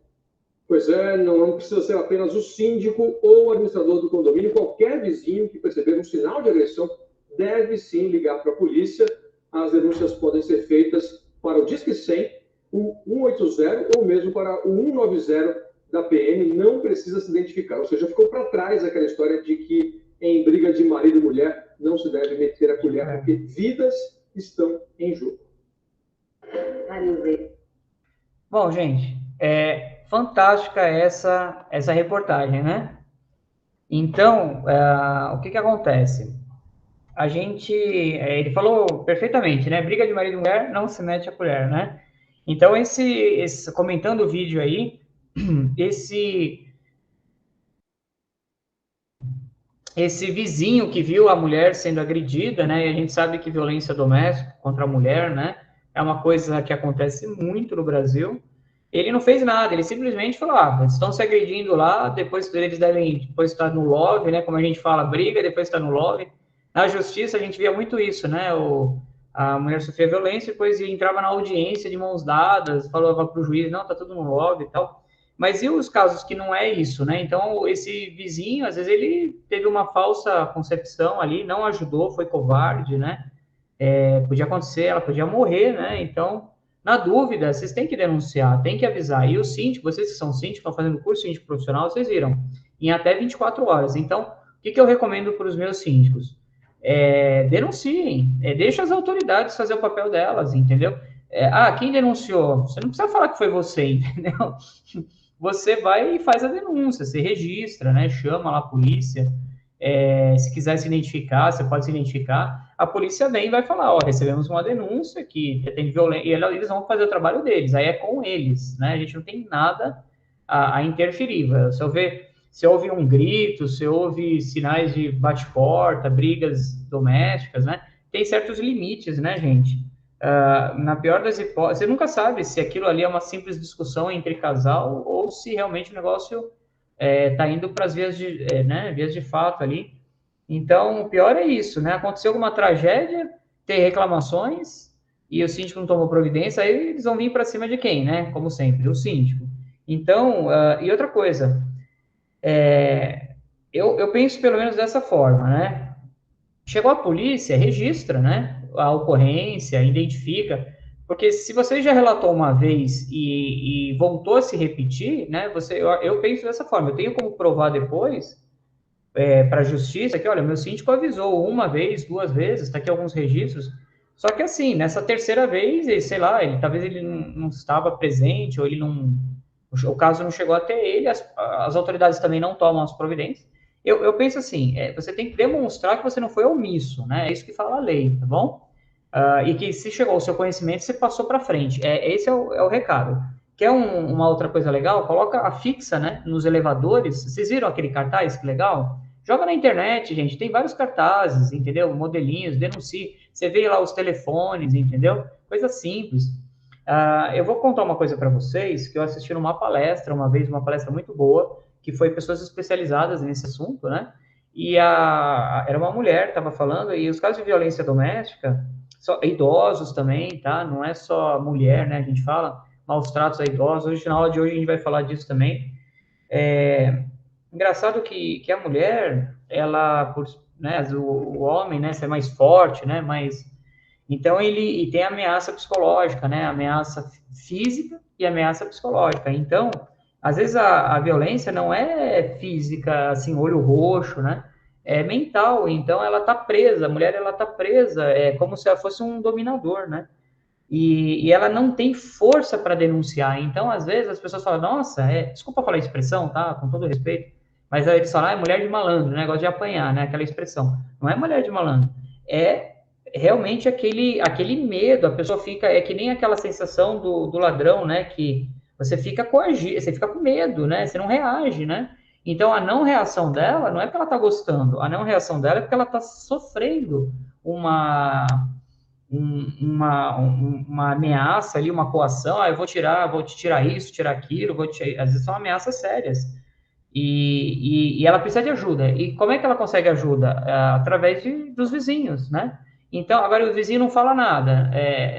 Pois é, não precisa ser apenas o síndico ou o administrador do condomínio. Qualquer vizinho que perceber um sinal de agressão deve sim ligar para a polícia. As denúncias podem ser feitas para o Disque 100, o 180 ou mesmo para o 190 da PM. Não precisa se identificar. Ou seja, ficou para trás aquela história de que em briga de marido e mulher não se deve meter a colher, porque vidas estão em jogo. Bom, gente, fantástica essa reportagem, né? Então, o que acontece? A gente, ele falou perfeitamente, né? Briga de marido e mulher, não se mete a colher, né? Então, comentando o vídeo aí, esse vizinho que viu a mulher sendo agredida, né, e a gente sabe que violência doméstica contra a mulher, né, é uma coisa que acontece muito no Brasil. Ele não fez nada, ele simplesmente falou, eles estão se agredindo lá, depois eles devem depois estar no love, né, como a gente fala, briga, depois está no love. Na justiça a gente via muito isso, né, a mulher sofria violência, depois entrava na audiência de mãos dadas, falava para o juiz, não, tá tudo no love e tal. Mas e os casos que não é isso, né? Então, esse vizinho, às vezes, ele teve uma falsa concepção ali, não ajudou, foi covarde, né? Podia acontecer, ela podia morrer, né? Então, na dúvida, vocês têm que denunciar, têm que avisar. E o síndico, vocês que são síndicos, estão fazendo curso síndico profissional, vocês viram, em até 24 horas. Então, o que eu recomendo para os meus síndicos? Denunciem, deixa as autoridades fazer o papel delas, entendeu? Quem denunciou? Você não precisa falar que foi você, entendeu? Você vai e faz a denúncia, você registra, né? Chama lá a polícia. Se quiser se identificar, você pode se identificar. A polícia vem e vai falar, recebemos uma denúncia que tem violência, e eles vão fazer o trabalho deles, aí é com eles, né? A gente não tem nada a interferir. Se houve um grito, se houve sinais de bate-porta, brigas domésticas, né? Tem certos limites, né, gente? Na pior das hipóteses, você nunca sabe se aquilo ali é uma simples discussão entre casal ou se realmente o negócio está indo para as vias de fato ali. Então, o pior é isso, né? Aconteceu alguma tragédia, tem reclamações e o síndico não tomou providência, aí eles vão vir para cima de quem, né? Como sempre, o síndico. Então, e outra coisa, eu penso pelo menos dessa forma, né? Chegou a polícia, registra, né? A ocorrência, identifica, porque se você já relatou uma vez e voltou a se repetir, né? Eu penso dessa forma, eu tenho como provar depois para a justiça que, olha, meu síndico avisou uma vez, 2 vezes, está aqui alguns registros, só que assim, nessa terceira vez, sei lá, talvez ele não estava presente, ou o caso não chegou até ele, as autoridades também não tomam as providências. Eu penso assim, você tem que demonstrar que você não foi omisso, né? É isso que fala a lei, tá bom? E que se chegou ao seu conhecimento, você passou para frente. Esse é o recado. Quer uma outra coisa legal? Coloca a fixa, né? Nos elevadores. Vocês viram aquele cartaz? Que legal. Joga na internet, gente. Tem vários cartazes, entendeu? Modelinhos, denuncie. Você vê lá os telefones, entendeu? Coisa simples. Eu vou contar uma coisa para vocês, que eu assisti numa palestra, uma vez, uma palestra muito boa, que foi pessoas especializadas nesse assunto, né? E era uma mulher que estava falando, e os casos de violência doméstica, idosos também, tá? Não é só mulher, né? A gente fala maus tratos a idosos. Hoje, na aula de hoje, a gente vai falar disso também. Engraçado que a mulher, ela, né, o homem, né, ser mais forte, né, então ele tem ameaça psicológica, né, ameaça física e ameaça psicológica. Então, às vezes a violência não é física, assim, olho roxo, né, é mental. Então ela tá presa, a mulher, ela tá presa, é como se ela fosse um dominador, né, e ela não tem força para denunciar. Então, às vezes, as pessoas falam, nossa, desculpa falar a expressão, tá, com todo respeito, mas aí eles falam, é mulher de malandro, né, negócio de apanhar, né, aquela expressão. Não é mulher de malandro, é realmente aquele medo, a pessoa fica, que nem aquela sensação do ladrão, né, que você fica coagido, você fica com medo, né, você não reage, né. Então, a não reação dela não é porque ela tá gostando, a não reação dela é porque ela tá sofrendo uma ameaça ali, uma coação, eu vou te tirar isso, tirar aquilo, às vezes são ameaças sérias, e ela precisa de ajuda. E como é que ela consegue ajuda? Através dos vizinhos, né? Então, agora o vizinho não fala nada,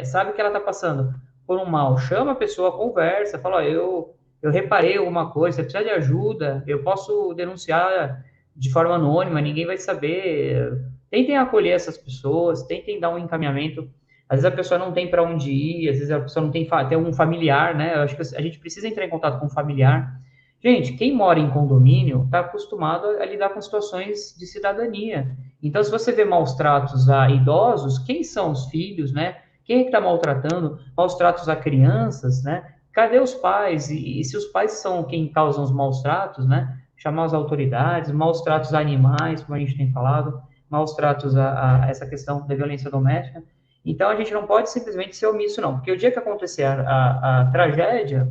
sabe que ela está passando por um mal, chama a pessoa, conversa, fala, eu reparei alguma coisa, você precisa de ajuda, eu posso denunciar de forma anônima, ninguém vai saber. Tentem acolher essas pessoas, tentem dar um encaminhamento. Às vezes a pessoa não tem para onde ir, às vezes a pessoa não tem um familiar, né? Eu acho que a gente precisa entrar em contato com um familiar. Gente, quem mora em condomínio está acostumado a lidar com situações de cidadania. Então, se você vê maus tratos a idosos, quem são os filhos, né? Quem é que está maltratando? Maus tratos a crianças, né? Cadê os pais? E se os pais são quem causam os maus tratos, né? Chamar as autoridades, maus tratos a animais, como a gente tem falado, maus tratos a essa questão da violência doméstica. Então, a gente não pode simplesmente ser omisso, não. Porque o dia que acontecer a tragédia,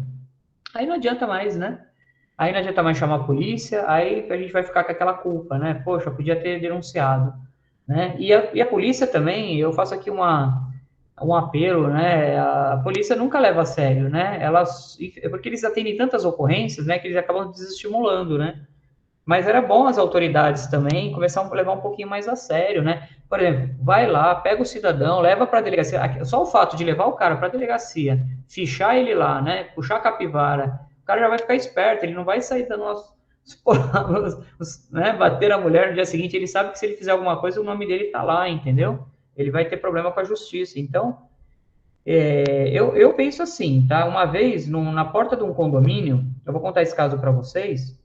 aí não adianta mais, né? aí não adianta mais chamar a polícia, aí a gente vai ficar com aquela culpa, né? Poxa, eu podia ter denunciado, né? E a polícia também, eu faço aqui um apelo, né? A polícia nunca leva a sério, né? Porque eles atendem tantas ocorrências, né? Que eles acabam desestimulando, né? Mas era bom as autoridades também começar a levar um pouquinho mais a sério, né? Por exemplo, vai lá, pega o cidadão, leva para a delegacia. Só o fato de levar o cara para a delegacia, fichar ele lá, né? Puxar a capivara, o cara já vai ficar esperto, ele não vai sair dando né? Bater a mulher no dia seguinte, ele sabe que se ele fizer alguma coisa, o nome dele tá lá, entendeu? Ele vai ter problema com a justiça. Então, eu penso assim, tá? Uma vez, na porta de um condomínio, eu vou contar esse caso para vocês.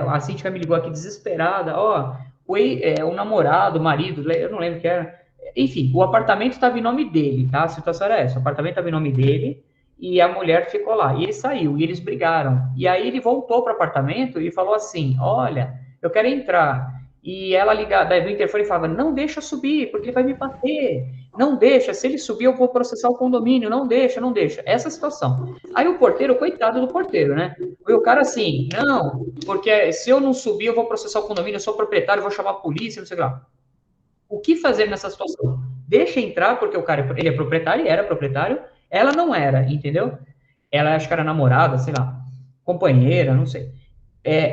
A síndica me ligou aqui desesperada, o namorado, o marido, eu não lembro o que era, enfim, o apartamento estava em nome dele, tá? A situação era essa, o apartamento estava em nome dele, e a mulher ficou lá, e ele saiu, e eles brigaram, e aí ele voltou para o apartamento e falou assim, olha, eu quero entrar, e ela ligada do interfone falava, não deixa subir, porque ele vai me bater, não deixa, se ele subir eu vou processar o condomínio, não deixa, essa situação. Aí o porteiro, coitado do porteiro, né? E o cara assim, não, porque se eu não subir eu vou processar o condomínio, eu sou proprietário, eu vou chamar a polícia, não sei lá. O que fazer nessa situação? Deixa entrar, porque o cara, ele é proprietário, ele era proprietário, ela não era, entendeu? Ela acho que era namorada, sei lá, companheira, não sei.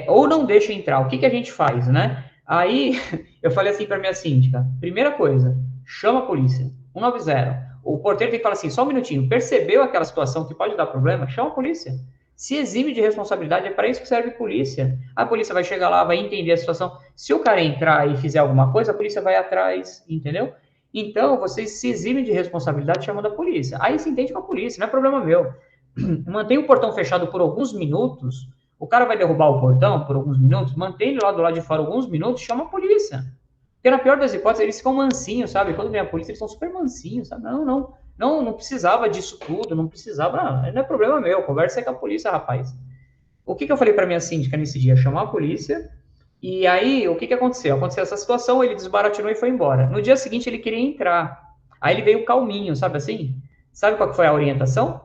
Ou não deixa entrar, o que a gente faz, né? Aí, eu falei assim para minha síndica, primeira coisa, chama a polícia, 190. O porteiro tem que falar assim, só um minutinho, percebeu aquela situação que pode dar problema? Chama a polícia. Se exime de responsabilidade, é para isso que serve a polícia. A polícia vai chegar lá, vai entender a situação. Se o cara entrar e fizer alguma coisa, a polícia vai atrás, entendeu? Então, vocês se eximem de responsabilidade chamando a polícia. Aí se entende com a polícia, não é problema meu. Mantém o portão fechado por alguns minutos, o cara vai derrubar o portão por alguns minutos, mantém ele lá do lado de fora alguns minutos, chama a polícia. Porque na pior das hipóteses, eles ficam mansinhos, sabe? Quando vem a polícia, eles são super mansinhos, sabe? Não precisava disso tudo, não precisava, não é problema meu, conversa aí com a polícia, rapaz. O que eu falei para minha síndica nesse dia? Chamar a polícia, e aí, o que aconteceu? Aconteceu essa situação, ele desbaratinou e foi embora. No dia seguinte, ele queria entrar. Aí ele veio calminho, sabe assim? Sabe qual que foi a orientação?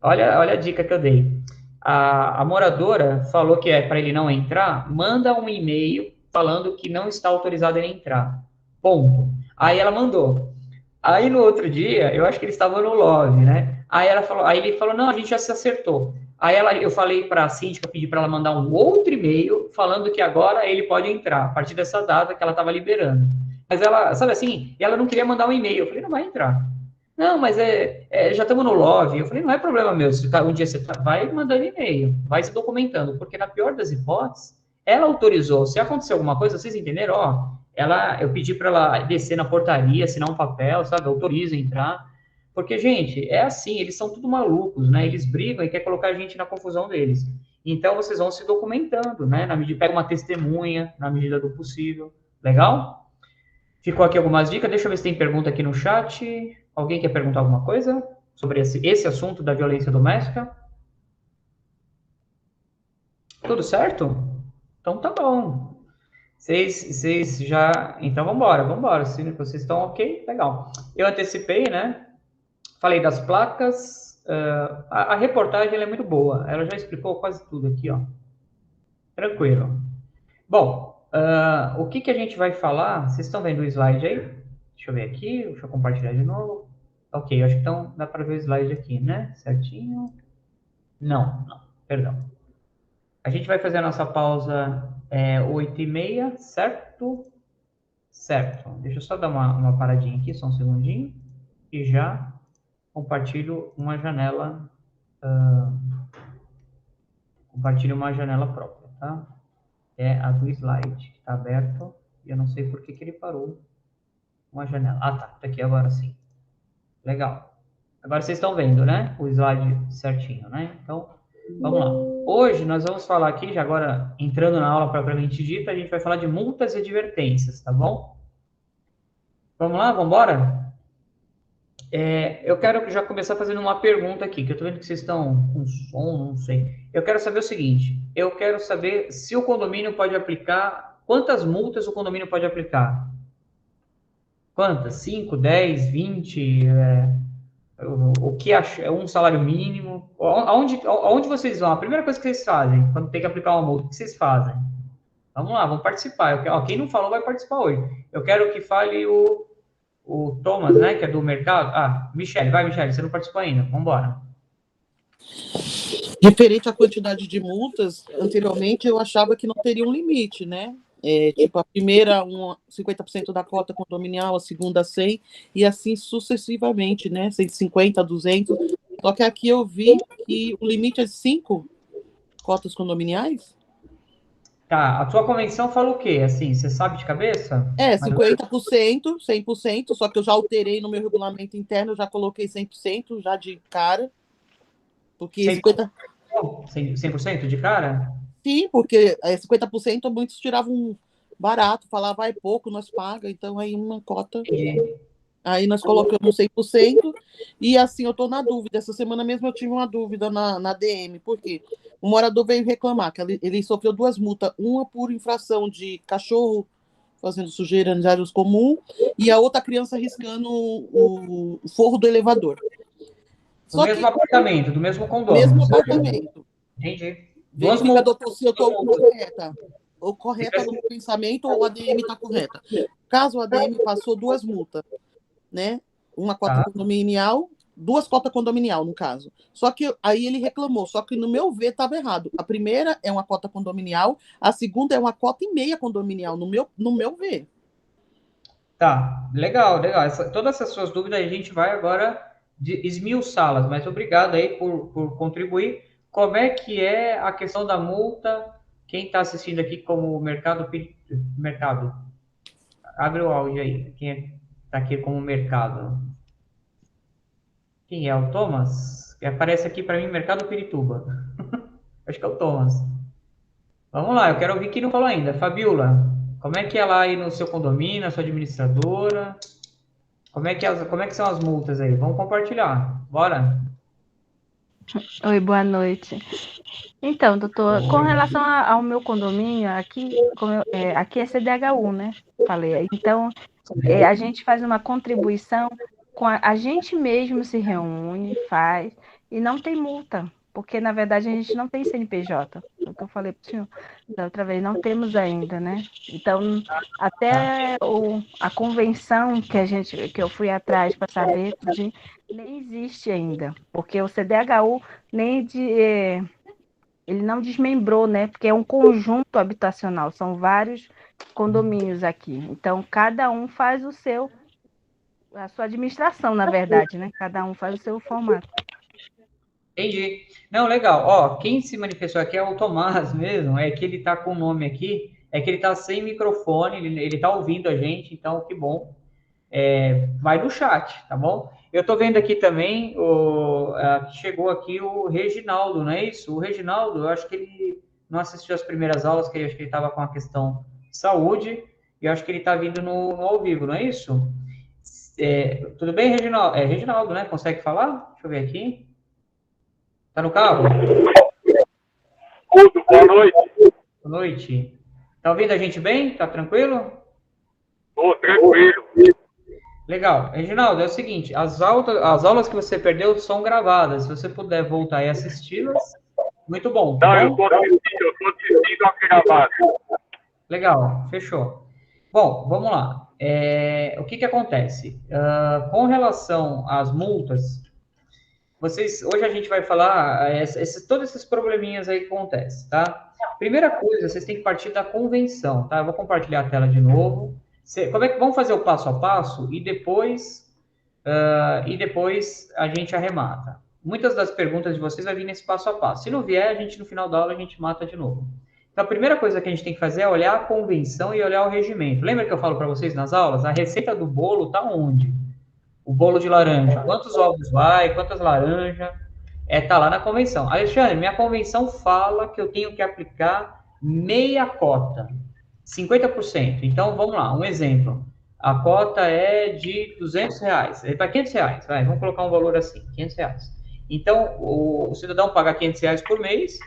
Olha a dica que eu dei. A moradora falou que para ele não entrar, manda um e-mail falando que não está autorizado ele entrar. Ponto. Aí ela mandou. Aí no outro dia, eu acho que eles estavam no lobby, né? Aí ele falou, não, a gente já se acertou. Aí eu falei para a síndica, pedi para ela mandar um outro e-mail falando que agora ele pode entrar, a partir dessa data que ela estava liberando. Mas ela, sabe assim, ela não queria mandar um e-mail. Eu falei, não vai entrar. Não, mas já estamos no lobby. Eu falei, não é problema meu. Se um dia você vai mandando e-mail, vai se documentando, porque na pior das hipóteses, ela autorizou. Se acontecer alguma coisa, vocês entenderam? Eu pedi para ela descer na portaria, assinar um papel, sabe? Autoriza a entrar. Porque, gente, é assim, eles são tudo malucos, né? Eles brigam e querem colocar a gente na confusão deles. Então, vocês vão se documentando, né? Pega uma testemunha, na medida do possível. Legal? Ficou aqui algumas dicas. Deixa eu ver se tem pergunta aqui no chat. Alguém quer perguntar alguma coisa sobre esse assunto da violência doméstica? Tudo certo? Então tá bom. Vocês já... Então vambora. Se vocês estão ok, legal. Eu antecipei, né? Falei das placas. A reportagem ela é muito boa. Ela já explicou quase tudo aqui, ó. Tranquilo. Bom, o que a gente vai falar? Vocês estão vendo o slide aí? Deixa eu ver aqui, deixa eu compartilhar de novo. Ok, acho que então dá para ver o slide aqui, né? Certinho. Não, perdão. A gente vai fazer a nossa pausa 8h30, certo? Certo. Deixa eu só dar uma paradinha aqui, só um segundinho. E já compartilho uma janela. Compartilho uma janela própria, tá? É a do slide, que está aberto. E eu não sei por que ele parou. Uma janela. Tá aqui agora sim. Legal. Agora vocês estão vendo, né? O slide certinho, né? Então, vamos lá. Hoje nós vamos falar aqui, já agora entrando na aula propriamente dita, a gente vai falar de multas e advertências, tá bom? Vamos lá, vamos embora? Eu quero já começar fazendo uma pergunta aqui, que eu tô vendo que vocês estão com som, não sei. Eu quero saber o seguinte, eu quero saber se o condomínio pode aplicar, quantas multas o condomínio pode aplicar? Quantas? 5, 10, 20? O que é um salário mínimo? Aonde vocês vão? A primeira coisa que vocês fazem, quando tem que aplicar uma multa, o que vocês fazem? Vamos lá, vamos participar. Quem não falou vai participar hoje. Eu quero que fale o Thomas, né, que é do mercado. Ah, Michele, você não participou ainda. Vamos embora. Diferente à quantidade de multas, anteriormente eu achava que não teria um limite, né? Tipo, a primeira, 50% da cota condominial, a segunda 100%, e assim sucessivamente, né? 150, 200. Só que aqui eu vi que o limite é 5 cotas condominiais. Tá, a tua convenção fala o quê? Assim, você sabe de cabeça? 50%, 100%, só que eu já alterei no meu regulamento interno, eu já coloquei 100% já de cara. Porque 100% de cara? Sim, porque 50% muitos tiravam barato, falavam, é pouco, nós paga, então aí uma cota. Aí nós colocamos 100%, e assim, eu estou na dúvida. Essa semana mesmo eu tive uma dúvida na DM, porque o morador veio reclamar que ele sofreu 2 multas, uma por infração de cachorro fazendo sujeira nas áreas comuns, e a outra criança riscando o forro do elevador. Do mesmo apartamento, do mesmo condomínio. Mesmo apartamento. Entendi. Verificador, se eu estou correta. Ou correta no pensamento, ou a ADM está correta. Caso a ADM passou 2 multas, né? Uma cota condominial, 2 cotas condominial, no caso. Só que aí ele reclamou, só que no meu ver estava errado. A primeira é uma cota condominial, a segunda é uma cota e meia condominial, no meu ver. Tá, legal. Todas essas suas dúvidas a gente vai agora esmiuçá-las, mas obrigado aí por contribuir. Como é que é a questão da multa? Quem está assistindo aqui como mercado, abre o áudio aí. Quem está aqui como mercado? Quem é? O Thomas? Que aparece aqui para mim, Mercado Pirituba. Acho que é o Thomas. Vamos lá, eu quero ouvir quem não falou ainda. Fabiola, como é que é lá aí no seu condomínio, na sua administradora? Como é que são as multas aí? Vamos compartilhar. Bora. Oi, boa noite. Então, doutor, com relação ao meu condomínio, aqui é CDHU, né? Falei. Então, a gente faz uma contribuição, a gente mesmo se reúne, faz, e não tem multa, porque, na verdade, a gente não tem CNPJ. É o que eu falei para o senhor da outra vez, não temos ainda, né? Então, até a convenção que eu fui atrás para saber, nem existe ainda, porque o CDHU ele não desmembrou, né? Porque é um conjunto habitacional, são vários condomínios aqui. Então, cada um faz a sua administração, na verdade, né? Cada um faz o seu formato. Entendi. Não, legal. Ó, quem se manifestou aqui é o Tomás mesmo, é que ele tá com o nome aqui, é que ele tá sem microfone, ele tá ouvindo a gente, então que bom. Vai no chat, tá bom? Eu tô vendo aqui também, chegou aqui o Reginaldo, não é isso? O Reginaldo, eu acho que ele não assistiu as primeiras aulas, que acho que ele estava com a questão de saúde, e eu acho que ele tá vindo no ao vivo, não é isso? Tudo bem, Reginaldo? Reginaldo, né? Consegue falar? Deixa eu ver aqui. Tá no carro? Boa noite. Boa noite. Tá ouvindo a gente bem? Tá tranquilo? Tô tranquilo. Legal. Reginaldo, é o seguinte, as aulas que você perdeu são gravadas. Se você puder voltar e assisti-las, muito bom. Tá bom? Eu tô assistindo a gravada. Legal, fechou. Bom, vamos lá. O que acontece? Com relação às multas, hoje a gente vai falar todos esses probleminhas aí que acontecem, tá? Primeira coisa, vocês têm que partir da convenção, tá? Eu vou compartilhar a tela de novo. Vamos fazer o passo a passo e depois a gente arremata. Muitas das perguntas de vocês vai vir nesse passo a passo. Se não vier, no final da aula, a gente mata de novo. Então, a primeira coisa que a gente tem que fazer é olhar a convenção e olhar o regimento. Lembra que eu falo para vocês nas aulas? A receita do bolo está onde? O bolo de laranja. Quantos ovos vai? Quantas laranjas? Está lá na convenção. Alexandre, minha convenção fala que eu tenho que aplicar meia cota. 50%. Então, vamos lá, um exemplo. A cota é de R$200. Para R$500. Vamos colocar um valor assim, R$500. Então, o cidadão paga R$500 por mês,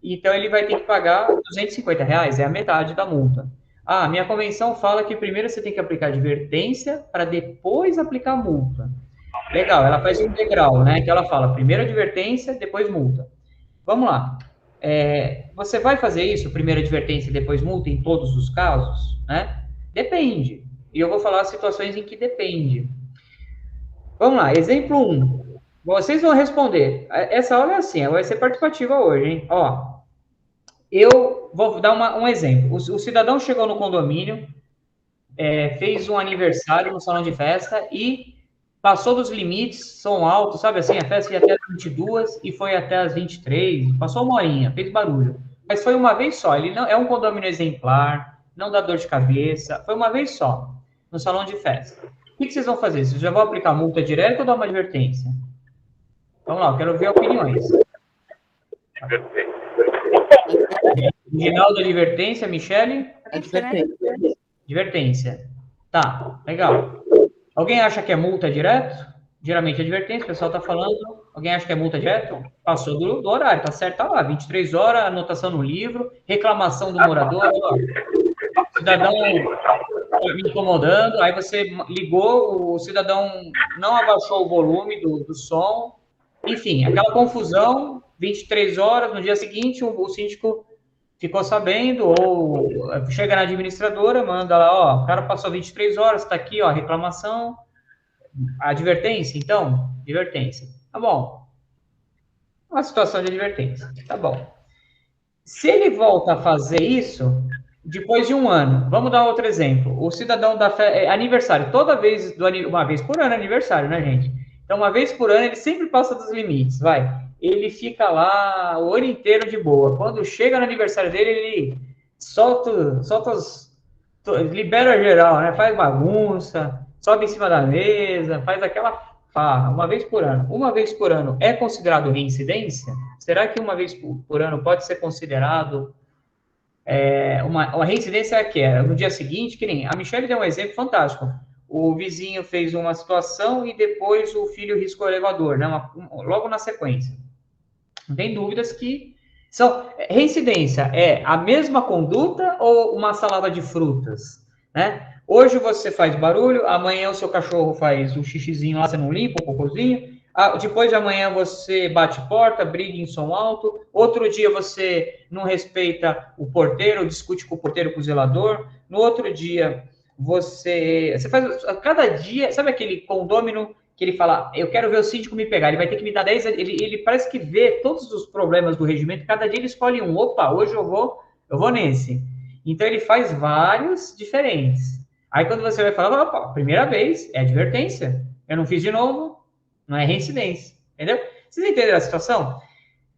então ele vai ter que pagar R$250, é a metade da multa. Minha convenção fala que primeiro você tem que aplicar advertência para depois aplicar a multa. Legal, ela faz um integral, né? Que ela fala primeiro advertência, depois multa. Vamos lá. Você vai fazer isso, primeira advertência e depois multa, em todos os casos, né? Depende. E eu vou falar situações em que depende. Vamos lá, exemplo 1. Vocês vão responder. Essa aula é assim, vai ser participativa hoje, hein? Ó, eu vou dar um exemplo. O cidadão chegou no condomínio, fez um aniversário no salão de festa e passou dos limites, som alto, sabe assim, a festa ia até as 22 e foi até as 23, passou uma horinha, fez barulho. Mas foi uma vez só, ele não é um condomínio exemplar, não dá dor de cabeça, foi uma vez só, no salão de festa. O que vocês vão fazer? Vocês já vão aplicar multa direta ou dar uma advertência? Vamos lá, eu quero ver opiniões. Reginaldo, advertência, Michele? Advertência. Advertência. Tá, legal. Alguém acha que é multa direto? Geralmente é advertência, o pessoal está falando. Alguém acha que é multa direto? Passou do horário, tá certo, tá lá, 23 horas, anotação no livro, reclamação do morador, ó, cidadão me incomodando, aí você ligou, o cidadão não abaixou o volume do som, enfim, aquela confusão, 23 horas, no dia seguinte o síndico ficou sabendo, ou chega na administradora, manda lá, ó, o cara passou 23 horas, tá aqui, ó, reclamação, advertência, então, advertência. Tá bom. Uma situação de advertência, tá bom. Se ele volta a fazer isso, depois de um ano, vamos dar outro exemplo, o cidadão da aniversário, uma vez por ano é aniversário, né, gente? Então, uma vez por ano, ele sempre passa dos limites, vai. Ele fica lá o ano inteiro de boa. Quando chega no aniversário dele, ele libera geral, né? Faz bagunça, sobe em cima da mesa, faz aquela farra, uma vez por ano. Uma vez por ano é considerado reincidência? Será que uma vez por ano pode ser considerado uma reincidência no dia seguinte? Que nem a Michele deu um exemplo fantástico. O vizinho fez uma situação e depois o filho riscou o elevador, né? Logo na sequência. Não tem dúvidas que reincidência é a mesma conduta ou uma salada de frutas, né? Hoje você faz barulho, amanhã o seu cachorro faz um xixizinho lá, você não limpa, um cocôzinho, depois de amanhã você bate porta, briga em som alto, outro dia você não respeita o porteiro, discute com o porteiro, com o zelador, no outro dia você faz, cada dia, sabe aquele condômino que ele fala, eu quero ver o síndico me pegar, ele vai ter que me dar 10, ele parece que vê todos os problemas do regimento, cada dia ele escolhe um, opa, hoje eu vou nesse. Então ele faz vários diferentes. Aí quando você vai falar, opa, primeira vez, é advertência, eu não fiz de novo, não é reincidência, entendeu? Vocês entenderam a situação?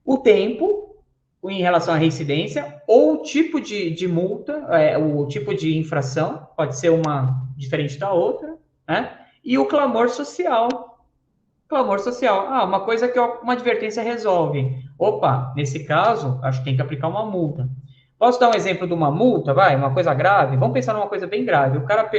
O tempo, em relação à reincidência, ou o tipo de multa, o tipo de infração, pode ser uma diferente da outra, né? E o clamor social. Clamor social. Uma coisa que uma advertência resolve. Opa, nesse caso, acho que tem que aplicar uma multa. Posso dar um exemplo de uma multa, uma coisa grave? Vamos pensar numa coisa bem grave. O cara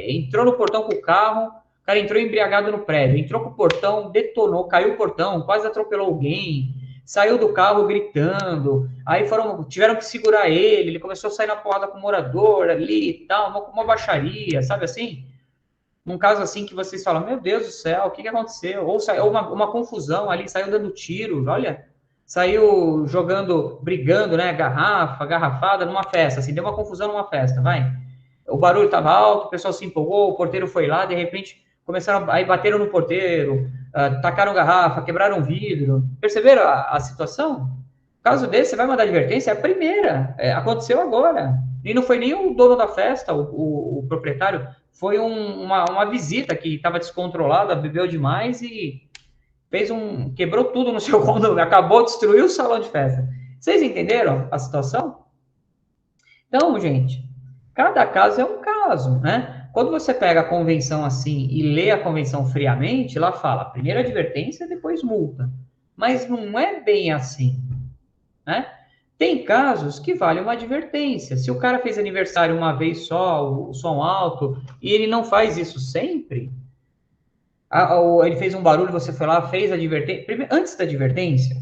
entrou no portão com o carro, o cara entrou embriagado no prédio, entrou com o portão, detonou, caiu o portão, quase atropelou alguém, saiu do carro gritando, aí tiveram que segurar ele começou a sair na porrada com o morador ali e tal, uma baixaria, sabe assim? Num caso assim que vocês falam, meu Deus do céu, o que aconteceu? Ou saiu uma confusão ali, saiu dando tiro, olha, saiu brigando, né, garrafada numa festa, assim, deu uma confusão numa festa, o barulho estava alto, o pessoal se empolgou, o porteiro foi lá, de repente aí bateram no porteiro, tacaram garrafa, quebraram vidro, perceberam a situação? Caso desse, você vai mandar advertência, é a primeira, aconteceu agora, e não foi nem o dono da festa, o proprietário, foi uma visita que estava descontrolada, bebeu demais e quebrou tudo no seu condomínio, acabou, destruiu o salão de festa. Vocês entenderam a situação? Então, gente, cada caso é um caso, né? Quando você pega a convenção assim e lê a convenção friamente, lá fala, primeiro advertência, depois multa. Mas não é bem assim, né? Tem casos que vale uma advertência. Se o cara fez aniversário uma vez só, o som alto, e ele não faz isso sempre, ele fez um barulho, você foi lá, fez a advertência. Antes da advertência,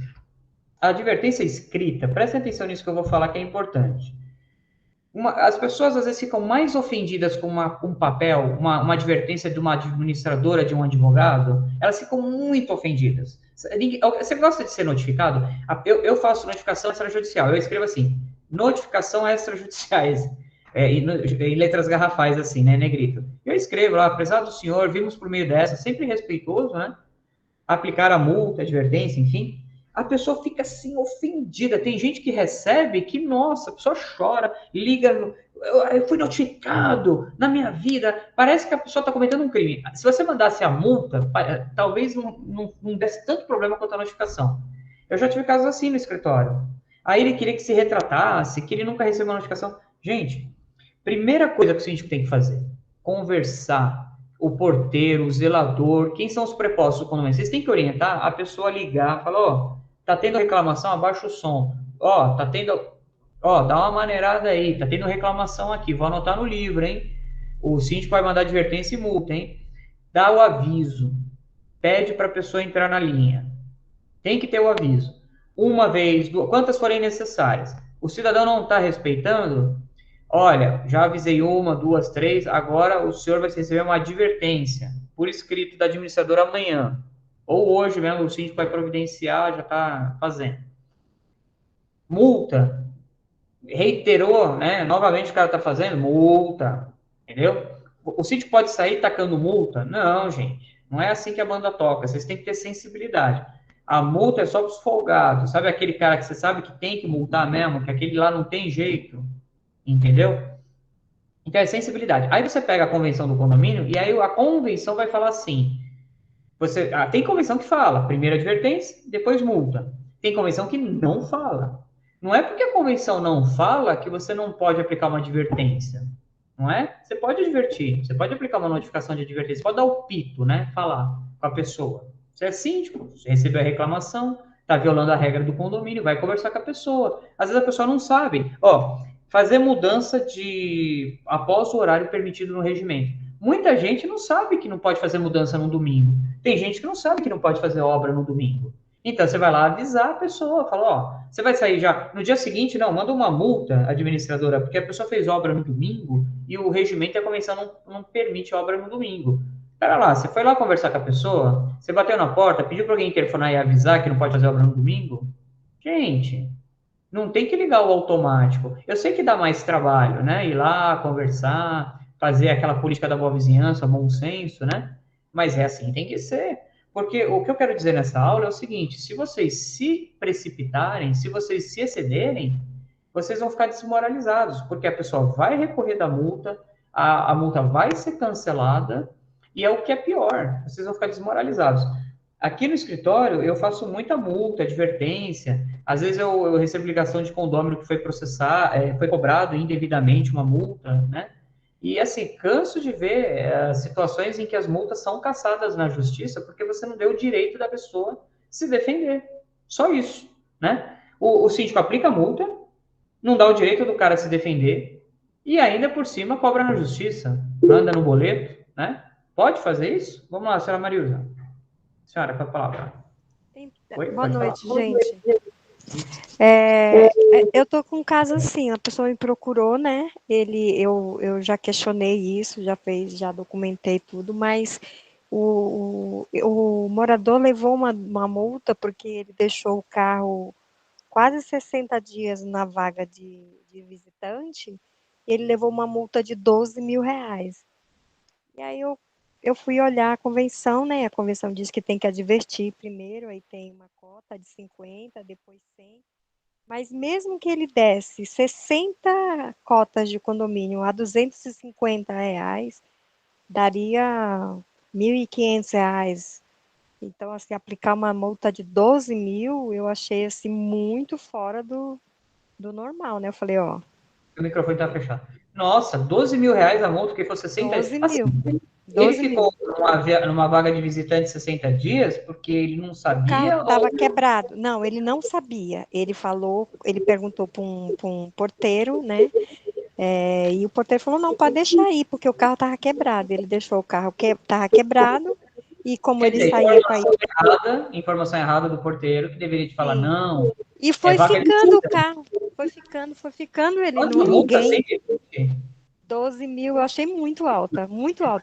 a advertência escrita, prestem atenção nisso que eu vou falar que é importante. As pessoas às vezes ficam mais ofendidas com um papel, uma advertência de uma administradora, de um advogado, elas ficam muito ofendidas. Você gosta de ser notificado? Eu faço notificação extrajudicial, eu escrevo assim, notificação extrajudiciais, em letras garrafais assim, né, negrito. Eu escrevo lá, prezado senhor, vimos por meio dessa, sempre respeitoso, né, aplicar a multa, advertência, enfim. A pessoa fica assim ofendida. Tem gente que recebe que, nossa, a pessoa chora, liga, eu fui notificado na minha vida. Parece que a pessoa está cometendo um crime. Se você mandasse a multa, talvez não desse tanto problema quanto a notificação. Eu já tive casos assim no escritório. Aí ele queria que se retratasse, que ele nunca recebeu uma notificação. Gente, primeira coisa que o síndico tem que fazer, conversar. O porteiro, o zelador, quem são os prepostos do condomínio? Vocês têm que orientar a pessoa a ligar, falar, ó, tá tendo reclamação, abaixa o som. Ó, tá tendo, ó, dá uma maneirada aí, tá tendo reclamação aqui, vou anotar no livro, hein? O síndico vai mandar advertência e multa, hein? Dá o aviso, pede para a pessoa entrar na linha. Tem que ter o aviso. Uma vez, duas, quantas forem necessárias. O cidadão não está respeitando, olha, já avisei uma, duas, três, agora o senhor vai receber uma advertência por escrito da administradora amanhã. Ou hoje mesmo o síndico vai providenciar, já está fazendo. Multa. Reiterou, né? Novamente o cara está fazendo, multa. Entendeu? O síndico pode sair tacando multa? Não, gente. Não é assim que a banda toca. Vocês têm que ter sensibilidade. A multa é só para os folgados. Sabe aquele cara que você sabe que tem que multar mesmo, que aquele lá não tem jeito? Entendeu? Então é sensibilidade. Aí você pega a convenção do condomínio e aí a convenção vai falar assim, tem convenção que fala, primeiro advertência, depois multa. Tem convenção que não fala. Não é porque a convenção não fala que você não pode aplicar uma advertência. Não é? Você pode advertir, você pode aplicar uma notificação de advertência, você pode dar o pito, né? Falar com a pessoa. Você é síndico, você recebeu a reclamação, está violando a regra do condomínio, vai conversar com a pessoa. Às vezes a pessoa não sabe. Ó, fazer mudança após o horário permitido no regimento. Muita gente não sabe que não pode fazer mudança no domingo. Tem gente que não sabe que não pode fazer obra no domingo. Então, você vai lá avisar a pessoa, fala, ó, você vai sair já, no dia seguinte, não, manda uma multa, administradora, porque a pessoa fez obra no domingo e o regimento e a convenção não permite obra no domingo. Pera lá, você foi lá conversar com a pessoa, você bateu na porta, pediu para alguém telefonar e avisar que não pode fazer obra no domingo? Gente, não tem que ligar o automático. Eu sei que dá mais trabalho, né? Ir lá, conversar, fazer aquela política da boa vizinhança, bom senso, né? Mas é assim, tem que ser. Porque o que eu quero dizer nessa aula é o seguinte, se vocês se precipitarem, se vocês se excederem, vocês vão ficar desmoralizados, porque a pessoa vai recorrer da multa, a multa vai ser cancelada, e é o que é pior, vocês vão ficar desmoralizados. Aqui no escritório, eu faço muita multa, advertência. Às vezes eu recebo ligação de condômino que foi cobrado indevidamente uma multa, né? E, assim, canso de ver situações em que as multas são cassadas na justiça porque você não deu o direito da pessoa se defender. Só isso, né? O síndico aplica a multa, não dá o direito do cara se defender e ainda por cima cobra na justiça, manda no boleto, né? Pode fazer isso? Vamos lá, senhora Marilza. Senhora, com a palavra. Oi, boa noite, gente. Eu tô com um caso assim, a pessoa me procurou, né? Eu já questionei isso, já documentei tudo, mas o morador levou uma multa porque ele deixou o carro quase 60 dias na vaga de visitante, e ele levou uma multa de 12 mil reais. E aí eu fui olhar a convenção, né? A convenção diz que tem que advertir primeiro, aí tem uma cota de 50, depois 100. Mas mesmo que ele desse 60 cotas de condomínio a 250 reais, daria 1.500 reais. Então, assim, aplicar uma multa de 12 mil, eu achei, assim, muito fora do normal, né? Eu falei, ó... O microfone tá fechado. Nossa, 12 mil reais a multa, que foi 60 dias. 12 mil. Assim, ele ficou numa vaga de visitante 60 dias porque ele não sabia? O carro estava quebrado. Não, ele não sabia. Ele perguntou para um porteiro, né? E o porteiro falou, não, pode deixar aí, porque o carro estava quebrado. Ele deixou o carro que estava quebrado, e como ele saía para ir... Informação errada do porteiro, que deveria te falar, não. E foi ficando o carro. foi ficando, ele Quanto não, multa, ninguém... assim? 12 mil, eu achei muito alta,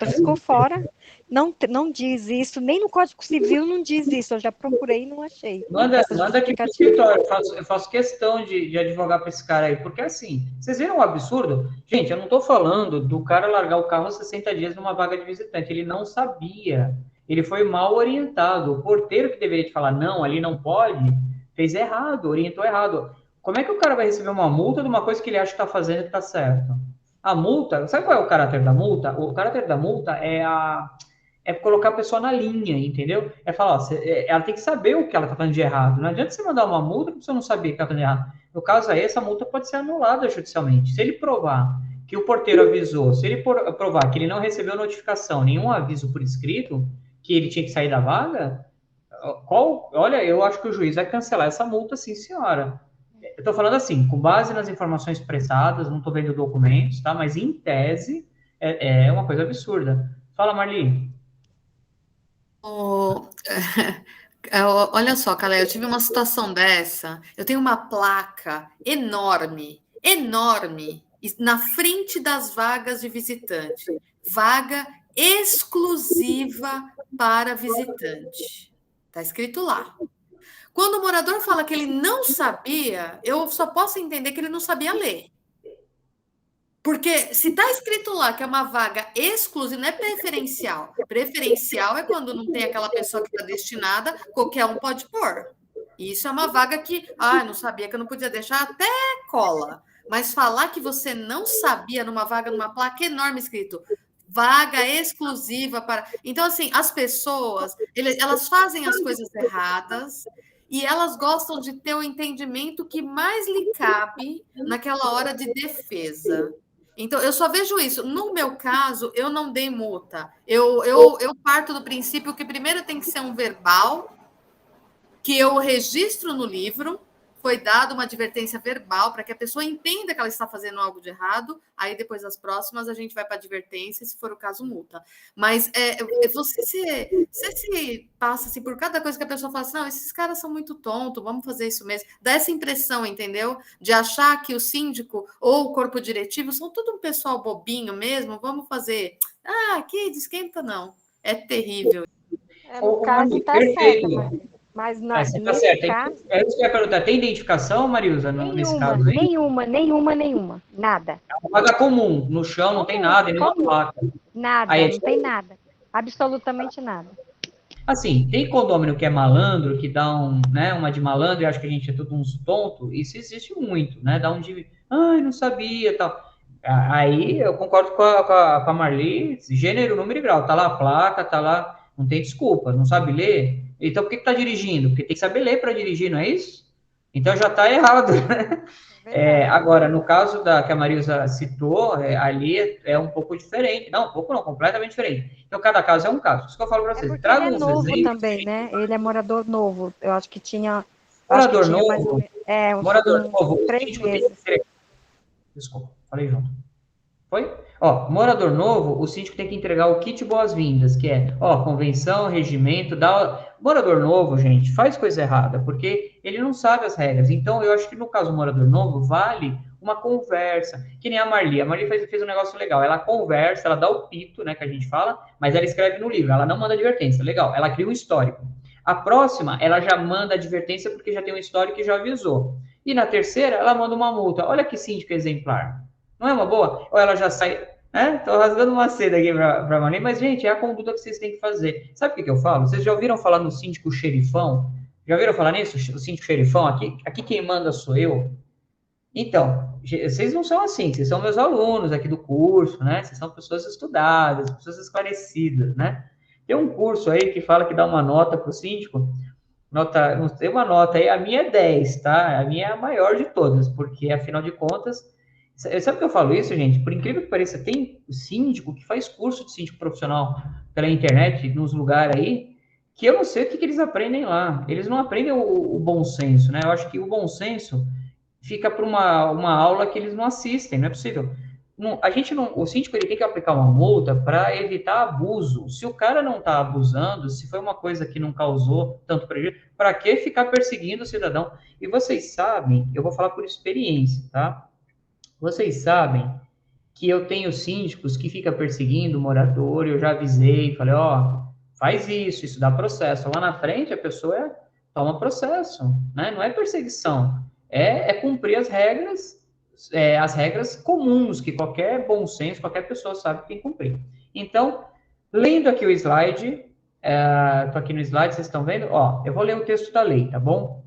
ficou fora, não diz isso, nem no Código Civil não diz isso, eu já procurei e não achei. Manda essa aqui pro justificativa. escritório, eu faço questão de advogar para esse cara aí, porque assim, vocês viram o absurdo? Gente, eu não estou falando do cara largar o carro 60 dias numa vaga de visitante, ele não sabia, ele foi mal orientado, o porteiro que deveria te falar, não, ali não pode, fez errado, orientou errado. Como é que o cara vai receber uma multa de uma coisa que ele acha que está fazendo e está certo? A multa, sabe qual é o caráter da multa? O caráter da multa é colocar a pessoa na linha, entendeu? É falar, ó, ela tem que saber o que ela está fazendo de errado. Não adianta você mandar uma multa para você não saber o que ela está fazendo de errado. No caso aí, essa multa pode ser anulada judicialmente. Se ele provar que o porteiro avisou, se ele provar que ele não recebeu notificação, nenhum aviso por escrito, que ele tinha que sair da vaga, olha, eu acho que o juiz vai cancelar essa multa, sim, senhora. Eu estou falando assim, com base nas informações prestadas, não estou vendo documentos, tá? Mas em tese é uma coisa absurda. Fala, Marli. Olha só, Calé, eu tive uma situação dessa. Eu tenho uma placa enorme na frente das vagas de visitante. Vaga exclusiva para visitante. Está escrito lá. Quando o morador fala que ele não sabia, eu só posso entender que ele não sabia ler. Porque se está escrito lá que é uma vaga exclusiva, não é preferencial. Preferencial é quando não tem aquela pessoa que está destinada, qualquer um pode pôr. Isso é uma vaga que, eu não sabia que eu não podia deixar, até cola. Mas falar que você não sabia numa vaga, numa placa enorme escrito, vaga exclusiva para... Então, assim, as pessoas, elas fazem as coisas erradas e elas gostam de ter o entendimento que mais lhe cabe naquela hora de defesa. Então, eu só vejo isso. No meu caso, eu não dei multa. Eu parto do princípio que primeiro tem que ser um verbal, que eu registro no livro, foi dada uma advertência verbal para que a pessoa entenda que ela está fazendo algo de errado, aí depois das próximas a gente vai para a advertência, se for o caso, multa. Mas você se passa assim, por cada coisa que a pessoa fala assim, não, esses caras são muito tontos, vamos fazer isso mesmo. Dá essa impressão, entendeu? De achar que o síndico ou o corpo diretivo são tudo um pessoal bobinho mesmo, vamos fazer. Aqui, esquenta não. É terrível. No caso, está certo, mas você tá certo. Caso... É isso que eu ia perguntar. Tem identificação, Marilza, nesse caso aí? Nenhuma. Nada. É uma vaga comum. No chão não tem nada, nenhuma placa. Nada, aí, não tem nada. Absolutamente nada. Assim, tem condômino que é malandro, que dá uma de malandro e acha que a gente é tudo uns tonto. Isso existe muito, né? Dá um de... não sabia, tal. Aí eu concordo com a Marli, gênero, número e grau. Tá lá a placa, tá lá... Não tem desculpa, não sabe ler... Então, por que está dirigindo? Porque tem que saber ler para dirigir, não é isso? Então, já está errado. Agora, no caso que a Marilza citou, ali é um pouco diferente. Não, um pouco não, completamente diferente. Então, cada caso é um caso. Isso que eu falo para vocês. Ele é novo também, né? Ele é morador novo. Eu acho que tinha... Morador novo? Morador novo. 3 meses. Desculpa, falei junto. Foi? Morador novo, o síndico tem que entregar o kit boas-vindas, que é, convenção, regimento, morador novo, gente, faz coisa errada, porque ele não sabe as regras. Então, eu acho que no caso do morador novo, vale uma conversa, que nem a Marli. A Marli fez um negócio legal, ela conversa, ela dá o pito, né, que a gente fala, mas ela escreve no livro, ela não manda advertência, legal, ela cria um histórico. A próxima, ela já manda advertência porque já tem um histórico e já avisou. E na terceira, ela manda uma multa. Olha que síndico exemplar. Não é uma boa? Ou ela já sai... Tô rasgando uma seda aqui para Marli, mas, gente, é a conduta que vocês têm que fazer. Sabe o que eu falo? Vocês já ouviram falar no síndico xerifão? Já ouviram falar nisso? O síndico xerifão, aqui quem manda sou eu. Então, vocês não são assim, vocês são meus alunos aqui do curso, né? Vocês são pessoas estudadas, pessoas esclarecidas, né? Tem um curso aí que fala que dá uma nota para o síndico, tem uma nota aí, a minha é 10, tá? A minha é a maior de todas, porque, afinal de contas... Sabe que eu falo isso, gente? Por incrível que pareça, tem síndico que faz curso de síndico profissional pela internet, nos lugares aí, que eu não sei o que eles aprendem lá. Eles não aprendem o bom senso, né? Eu acho que o bom senso fica para uma aula que eles não assistem, não é possível. o síndico ele tem que aplicar uma multa para evitar abuso. Se o cara não está abusando, se foi uma coisa que não causou tanto prejuízo, para que ficar perseguindo o cidadão? E vocês sabem, eu vou falar por experiência, tá? Vocês sabem que eu tenho síndicos que ficam perseguindo o morador, eu já avisei, falei, ó, faz isso dá processo. Lá na frente, a pessoa toma processo, né? Não é perseguição, é cumprir as regras comuns, que qualquer bom senso, qualquer pessoa sabe que tem que cumprir. Então, lendo aqui o slide, tô aqui no slide, vocês estão vendo? Ó, eu vou ler o texto da lei, tá bom?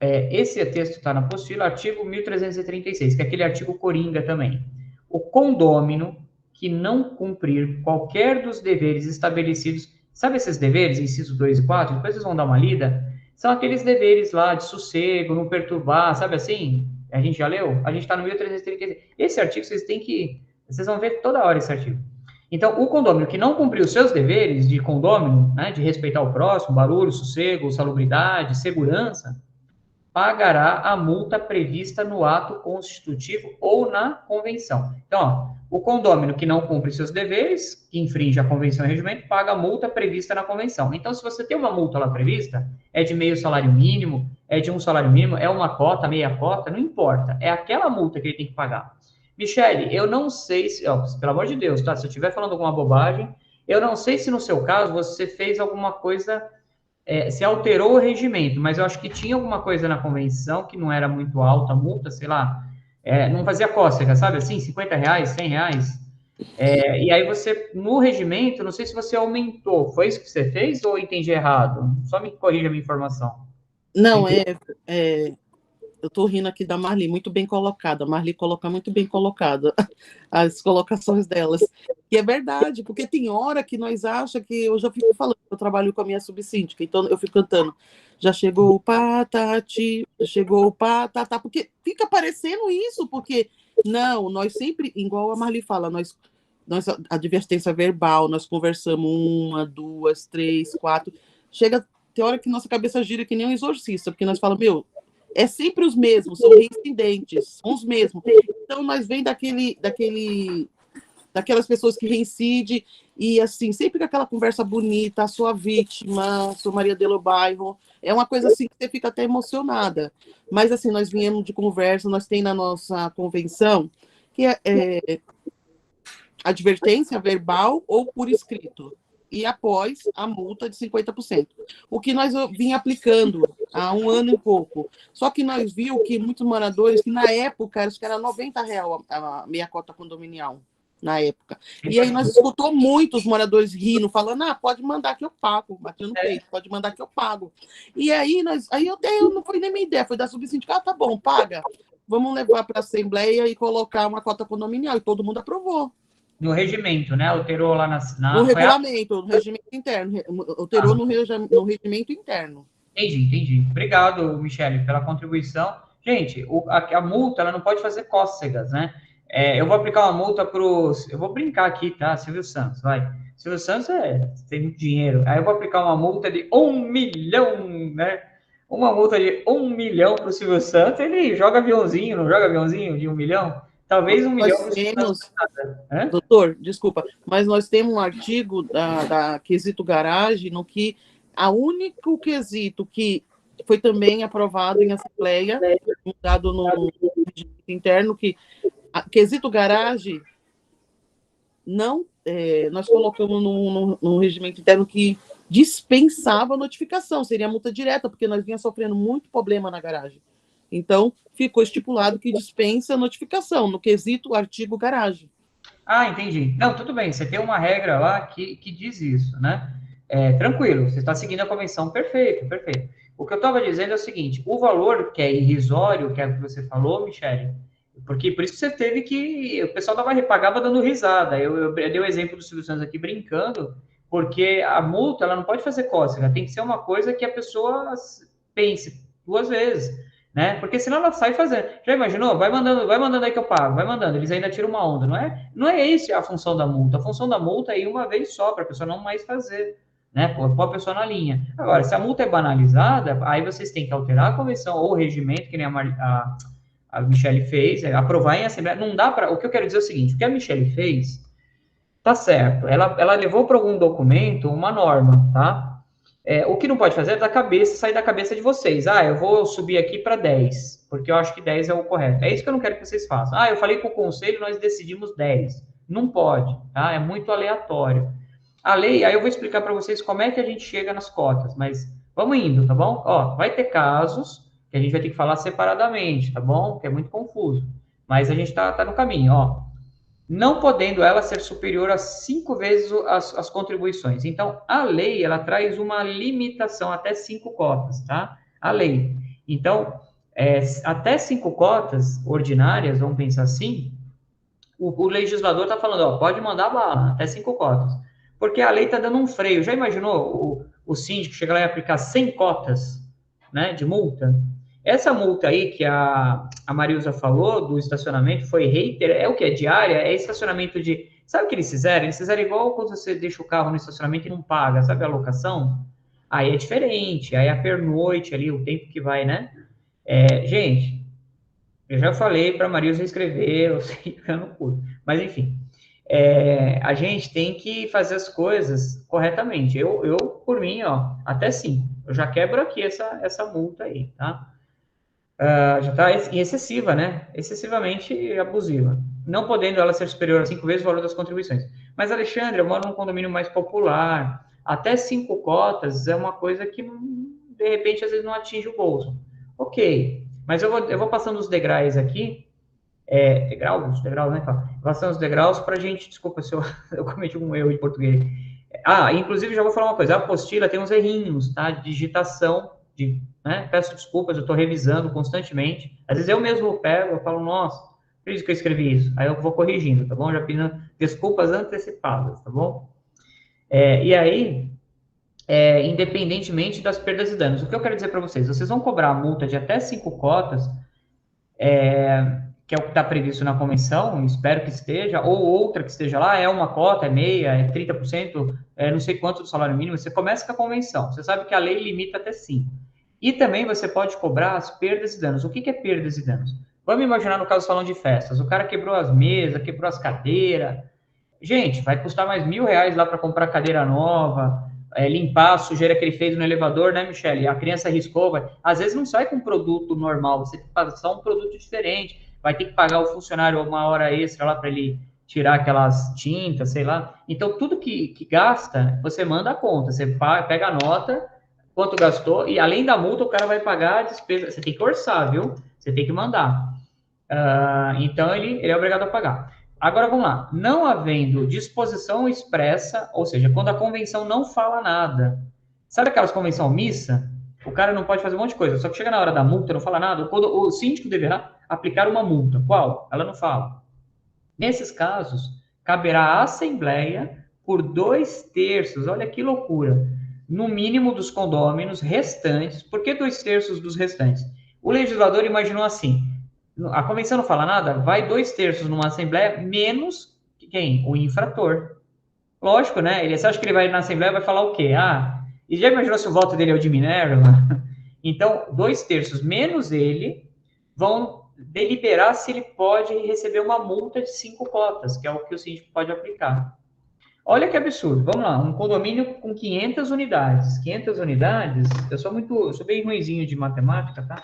Esse texto está na apostila, artigo 1336, que é aquele artigo coringa também. O condômino que não cumprir qualquer dos deveres estabelecidos, sabe esses deveres, inciso 2 e 4? Depois vocês vão dar uma lida, são aqueles deveres lá de sossego, não perturbar, sabe assim? A gente já leu? A gente está no 1336. Esse artigo vocês vão ver toda hora esse artigo. Então, o condômino que não cumpriu os seus deveres de condômino, né, de respeitar o próximo, barulho, sossego, salubridade, segurança, pagará a multa prevista no ato constitutivo ou na convenção. Então, ó, o condômino que não cumpre seus deveres, que infringe a convenção e regimento, paga a multa prevista na convenção. Então, se você tem uma multa lá prevista, é de meio salário mínimo, é de um salário mínimo, é uma cota, meia cota, não importa. É aquela multa que ele tem que pagar. Michele, eu não sei se, ó, pelo amor de Deus, tá? Se eu estiver falando alguma bobagem, eu não sei se no seu caso você fez alguma coisa... se alterou o regimento, mas eu acho que tinha alguma coisa na convenção que não era muito alta a multa, sei lá, não fazia cócega, sabe assim, R$50, R$100, e aí você, no regimento, não sei se você aumentou, foi isso que você fez ou eu entendi errado? Só me corrija a minha informação. Não, eu estou rindo aqui da Marli, muito bem colocada. A Marli coloca muito bem colocada as colocações delas. E é verdade, porque tem hora que nós achamos que eu já fico falando, eu trabalho com a minha subsíndica, então eu fico cantando, já chegou o patati, chegou o patatá, porque fica parecendo isso, porque não, nós sempre, igual a Marli fala, nós a advertência verbal, nós conversamos 1, 2, 3, 4, chega, tem hora que nossa cabeça gira que nem um exorcista, porque nós falamos, meu, é sempre os mesmos, são reincidentes, são os mesmos. Então, nós vem daquelas pessoas que reincidem, e assim, sempre com aquela conversa bonita, a sua vítima, a sua Maria Delo Bairro, é uma coisa assim que você fica até emocionada. Mas assim, nós viemos de conversa, nós tem na nossa convenção, que é advertência verbal ou por escrito, e após a multa de 50%. O que nós vinha aplicando há 1 ano e pouco. Só que nós vimos que muitos moradores, que na época, acho que era R$90 a meia cota condominial, na época. E aí nós escutou muitos moradores rindo, falando, pode mandar que eu pago, batendo no peito, pode mandar que eu pago. E aí, eu não foi nem minha ideia, foi da subsíndica, tá bom, paga. Vamos levar para a Assembleia e colocar uma cota condominial, e todo mundo aprovou. No regimento, né? Alterou lá no regulamento, no regimento interno. Alterou no regimento interno. Entendi. Obrigado, Michele, pela contribuição. Gente, a multa, ela não pode fazer cócegas, né? Eu vou aplicar uma multa eu vou brincar aqui, tá? Silvio Santos, vai. Silvio Santos tem muito dinheiro. Aí eu vou aplicar uma multa de 1 milhão, né? Uma multa de 1 milhão para o Silvio Santos, ele joga aviãozinho, não joga aviãozinho de 1 milhão? Talvez 1 milhão. Doutor, desculpa, mas nós temos um artigo da quesito garagem, no que o único quesito que foi também aprovado em Assembleia, mudado no regimento interno, que quesito garagem não, nós colocamos no regimento interno que dispensava a notificação, seria multa direta, porque nós vinha sofrendo muito problema na garagem. Então, ficou estipulado que dispensa a notificação, no quesito artigo garagem. Entendi. Não, tudo bem, você tem uma regra lá que diz isso, né? Tranquilo, você está seguindo a convenção, perfeito. O que eu estava dizendo é o seguinte, o valor que é irrisório, que é o que você falou, Michele, porque por isso que você teve que... O pessoal pagava dando risada. Eu dei o exemplo do Silvio Santos aqui brincando, porque a multa, ela não pode fazer cócega, tem que ser uma coisa que a pessoa pense 2 vezes, né? Porque senão ela sai fazendo. Já imaginou? Vai mandando aí que eu pago, vai mandando. Eles ainda tiram uma onda, não é isso a função da multa. A função da multa é ir uma vez só, para a pessoa não mais fazer, né? Pôr a pessoa na linha. Agora, se a multa é banalizada, aí vocês têm que alterar a convenção ou o regimento, que nem a a Michelle fez, aprovar em assembleia, não dá para... O que eu quero dizer é o seguinte, o que a Michelle fez, tá certo, ela levou para algum documento uma norma, tá? O que não pode fazer é sair da cabeça de vocês. Eu vou subir aqui para 10, porque eu acho que 10 é o correto. É isso que eu não quero que vocês façam. Eu falei com o conselho, nós decidimos 10. Não pode, tá? É muito aleatório. A lei, aí eu vou explicar para vocês como é que a gente chega nas cotas, mas vamos indo, tá bom? Vai ter casos que a gente vai ter que falar separadamente, tá bom? Que é muito confuso. Mas a gente tá no caminho, Não podendo ela ser superior a 5 vezes as contribuições. Então, a lei, ela traz uma limitação até 5 cotas, tá? A lei. Então, até 5 cotas ordinárias, vamos pensar assim, o legislador está falando, pode mandar bala, até 5 cotas. Porque a lei está dando um freio. Já imaginou o síndico chegar lá e aplicar 100 cotas, né, de multa? Essa multa aí que a Marilza falou, do estacionamento, foi o que? É diária? É estacionamento de... Sabe o que eles fizeram? Eles fizeram igual quando você deixa o carro no estacionamento e não paga, sabe a locação? Aí é diferente, aí é a pernoite ali, o tempo que vai, né? Gente, eu já falei para a Marilza escrever, eu sei que eu não pude, mas enfim... a gente tem que fazer as coisas corretamente. Eu por mim, até 5. Eu já quebro aqui essa multa aí, tá? Já está excessiva, né? Excessivamente abusiva. Não podendo ela ser superior a 5 vezes o valor das contribuições. Mas, Alexandre, eu moro num condomínio mais popular. Até 5 cotas é uma coisa que, de repente, às vezes não atinge o bolso. Ok. Mas eu vou passando os degraus aqui. Degraus, né? Passando os degraus para a gente... Desculpa se eu cometi um erro de português. Inclusive, já vou falar uma coisa. A apostila tem uns errinhos, tá? Digitação, né? Peço desculpas, eu estou revisando constantemente. Às vezes eu mesmo pego, eu falo, nossa, por isso que eu escrevi isso. Aí eu vou corrigindo, tá bom? Já pedindo desculpas antecipadas, tá bom? E aí, independentemente das perdas e danos, o que eu quero dizer para vocês? Vocês vão cobrar a multa de até 5 cotas, que é o que está previsto na convenção, espero que esteja, ou outra que esteja lá, é uma cota, é meia, é 30%, não sei quanto do salário mínimo, você começa com a convenção, você sabe que a lei limita até 5. E também você pode cobrar as perdas e danos. O que é perdas e danos? Vamos imaginar no caso do salão de festas, o cara quebrou as mesas, quebrou as cadeiras, gente, vai custar mais R$1.000 lá para comprar cadeira nova, limpar a sujeira que ele fez no elevador, né, Michele? A criança riscou, às vezes não sai com um produto normal, você tem que passar um produto diferente, vai ter que pagar o funcionário uma hora extra lá para ele tirar aquelas tintas, sei lá. Então, tudo que gasta, você manda a conta. Você pega a nota, quanto gastou, e além da multa, o cara vai pagar a despesa. Você tem que orçar, viu? Você tem que mandar. Então, ele é obrigado a pagar. Agora, vamos lá. Não havendo disposição expressa, ou seja, quando a convenção não fala nada. Sabe aquelas convenções omissa? O cara não pode fazer um monte de coisa, só que chega na hora da multa, não fala nada. O síndico deverá aplicar uma multa. Qual? Ela não fala. Nesses casos, caberá à Assembleia por 2/3, olha que loucura, no mínimo dos condôminos restantes. Por que 2/3 dos restantes? O legislador imaginou assim, a convenção não fala nada, vai 2/3 numa Assembleia, menos quem? O infrator. Lógico, né? Você acha que ele vai na Assembleia e vai falar o quê? E já imaginou se o voto dele é o de Minerva? Então, 2/3 menos ele vão deliberar se ele pode receber uma multa de 5 cotas, que é o que o síndico pode aplicar. Olha que absurdo. Vamos lá, um condomínio com 500 unidades. 500 unidades, eu sou bem ruinzinho de matemática, tá?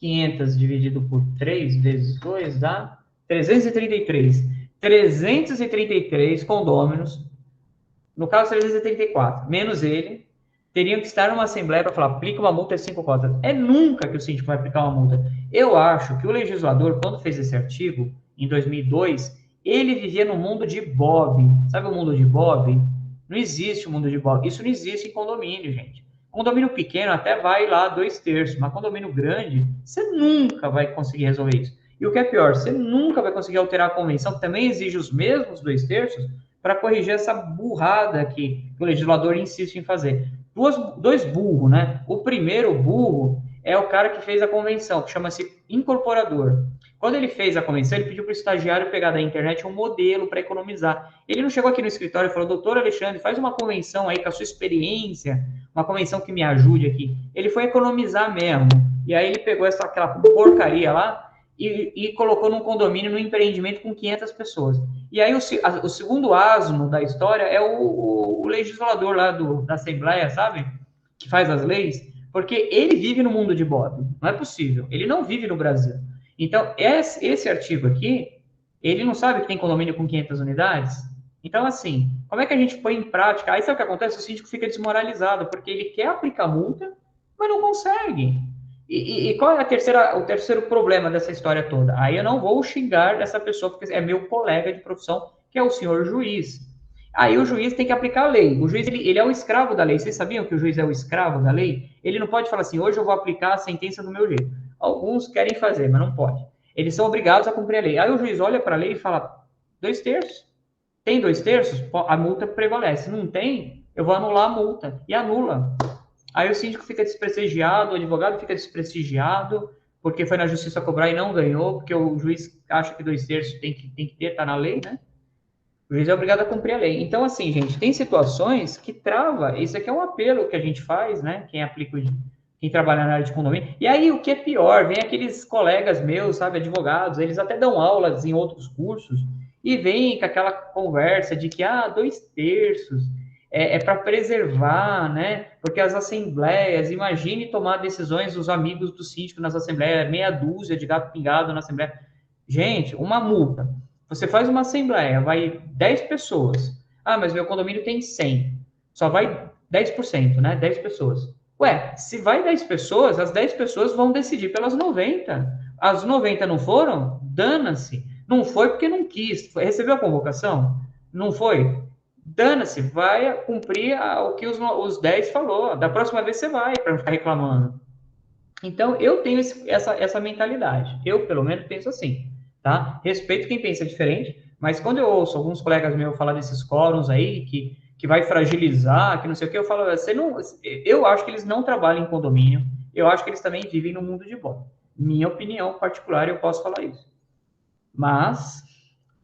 500 dividido por 3 vezes 2 dá 333. 333 condôminos, no caso 334, menos ele, teriam que estar numa assembleia para falar, aplica uma multa de 5 cotas. É nunca que o síndico vai aplicar uma multa. Eu acho que o legislador, quando fez esse artigo, em 2002, ele vivia no mundo de Bob. Sabe o mundo de Bob? Não existe o mundo de Bob. Isso não existe em condomínio, gente. Condomínio pequeno até vai lá 2/3, mas condomínio grande, você nunca vai conseguir resolver isso. E o que é pior, você nunca vai conseguir alterar a convenção, que também exige os mesmos 2/3, para corrigir essa burrada que o legislador insiste em fazer. Dois burros, né? O primeiro burro é o cara que fez a convenção, que chama-se incorporador. Quando ele fez a convenção, ele pediu para o estagiário pegar da internet um modelo para economizar. Ele não chegou aqui no escritório e falou, doutor Alexandre, faz uma convenção aí com a sua experiência, uma convenção que me ajude aqui. Ele foi economizar mesmo. E aí ele pegou aquela porcaria lá e colocou num condomínio, num empreendimento com 500 pessoas. E aí o segundo asno da história é o legislador lá da Assembleia, sabe? Que faz as leis, porque ele vive no mundo de Bob. Não é possível. Ele não vive no Brasil. Então, esse artigo aqui, ele não sabe que tem condomínio com 500 unidades? Então, assim, como é que a gente põe em prática? Aí sabe o que acontece? O síndico fica desmoralizado, porque ele quer aplicar multa, mas não consegue. E qual é o terceiro problema dessa história toda? Aí eu não vou xingar essa pessoa, porque é meu colega de profissão, que é o senhor juiz. Aí o juiz tem que aplicar a lei. O juiz, ele é o escravo da lei. Vocês sabiam que o juiz é o escravo da lei? Ele não pode falar assim, hoje eu vou aplicar a sentença do meu jeito. Alguns querem fazer, mas não pode. Eles são obrigados a cumprir a lei. Aí o juiz olha para a lei e fala, 2/3. Tem 2/3? A multa prevalece. Não tem? Eu vou anular a multa. E anula. Aí o síndico fica desprestigiado, o advogado fica desprestigiado, porque foi na justiça cobrar e não ganhou, porque o juiz acha que 2/3 tem que ter, tá na lei, né? O juiz é obrigado a cumprir a lei. Então, assim, gente, tem situações que trava. Isso aqui é um apelo que a gente faz, né? Quem trabalha na área de condomínio. E aí, o que é pior, vem aqueles colegas meus, sabe, advogados, eles até dão aulas em outros cursos, e vem com aquela conversa de que, 2/3 é para preservar, né? Porque as assembleias, imagine tomar decisões os amigos do síndico nas assembleias, meia dúzia de gato pingado na assembleia. Gente, uma multa. Você faz uma assembleia, vai 10 pessoas. Mas meu condomínio tem 100. Só vai 10%, né? 10 pessoas. Ué, se vai 10 pessoas, as 10 pessoas vão decidir pelas 90. As 90 não foram? Dana-se. Não foi porque não quis. Recebeu a convocação? Não foi? Dana-se, vai cumprir o que os 10 falou. Da próxima vez você vai, para não ficar reclamando. Então, eu tenho essa mentalidade. Eu, pelo menos, penso assim, tá? Respeito quem pensa diferente, mas quando eu ouço alguns colegas meus falar desses quóruns aí, que vai fragilizar, que não sei o que, eu falo, eu acho que eles não trabalham em condomínio, eu acho que eles também vivem no mundo de bom. Minha opinião particular, eu posso falar isso. Mas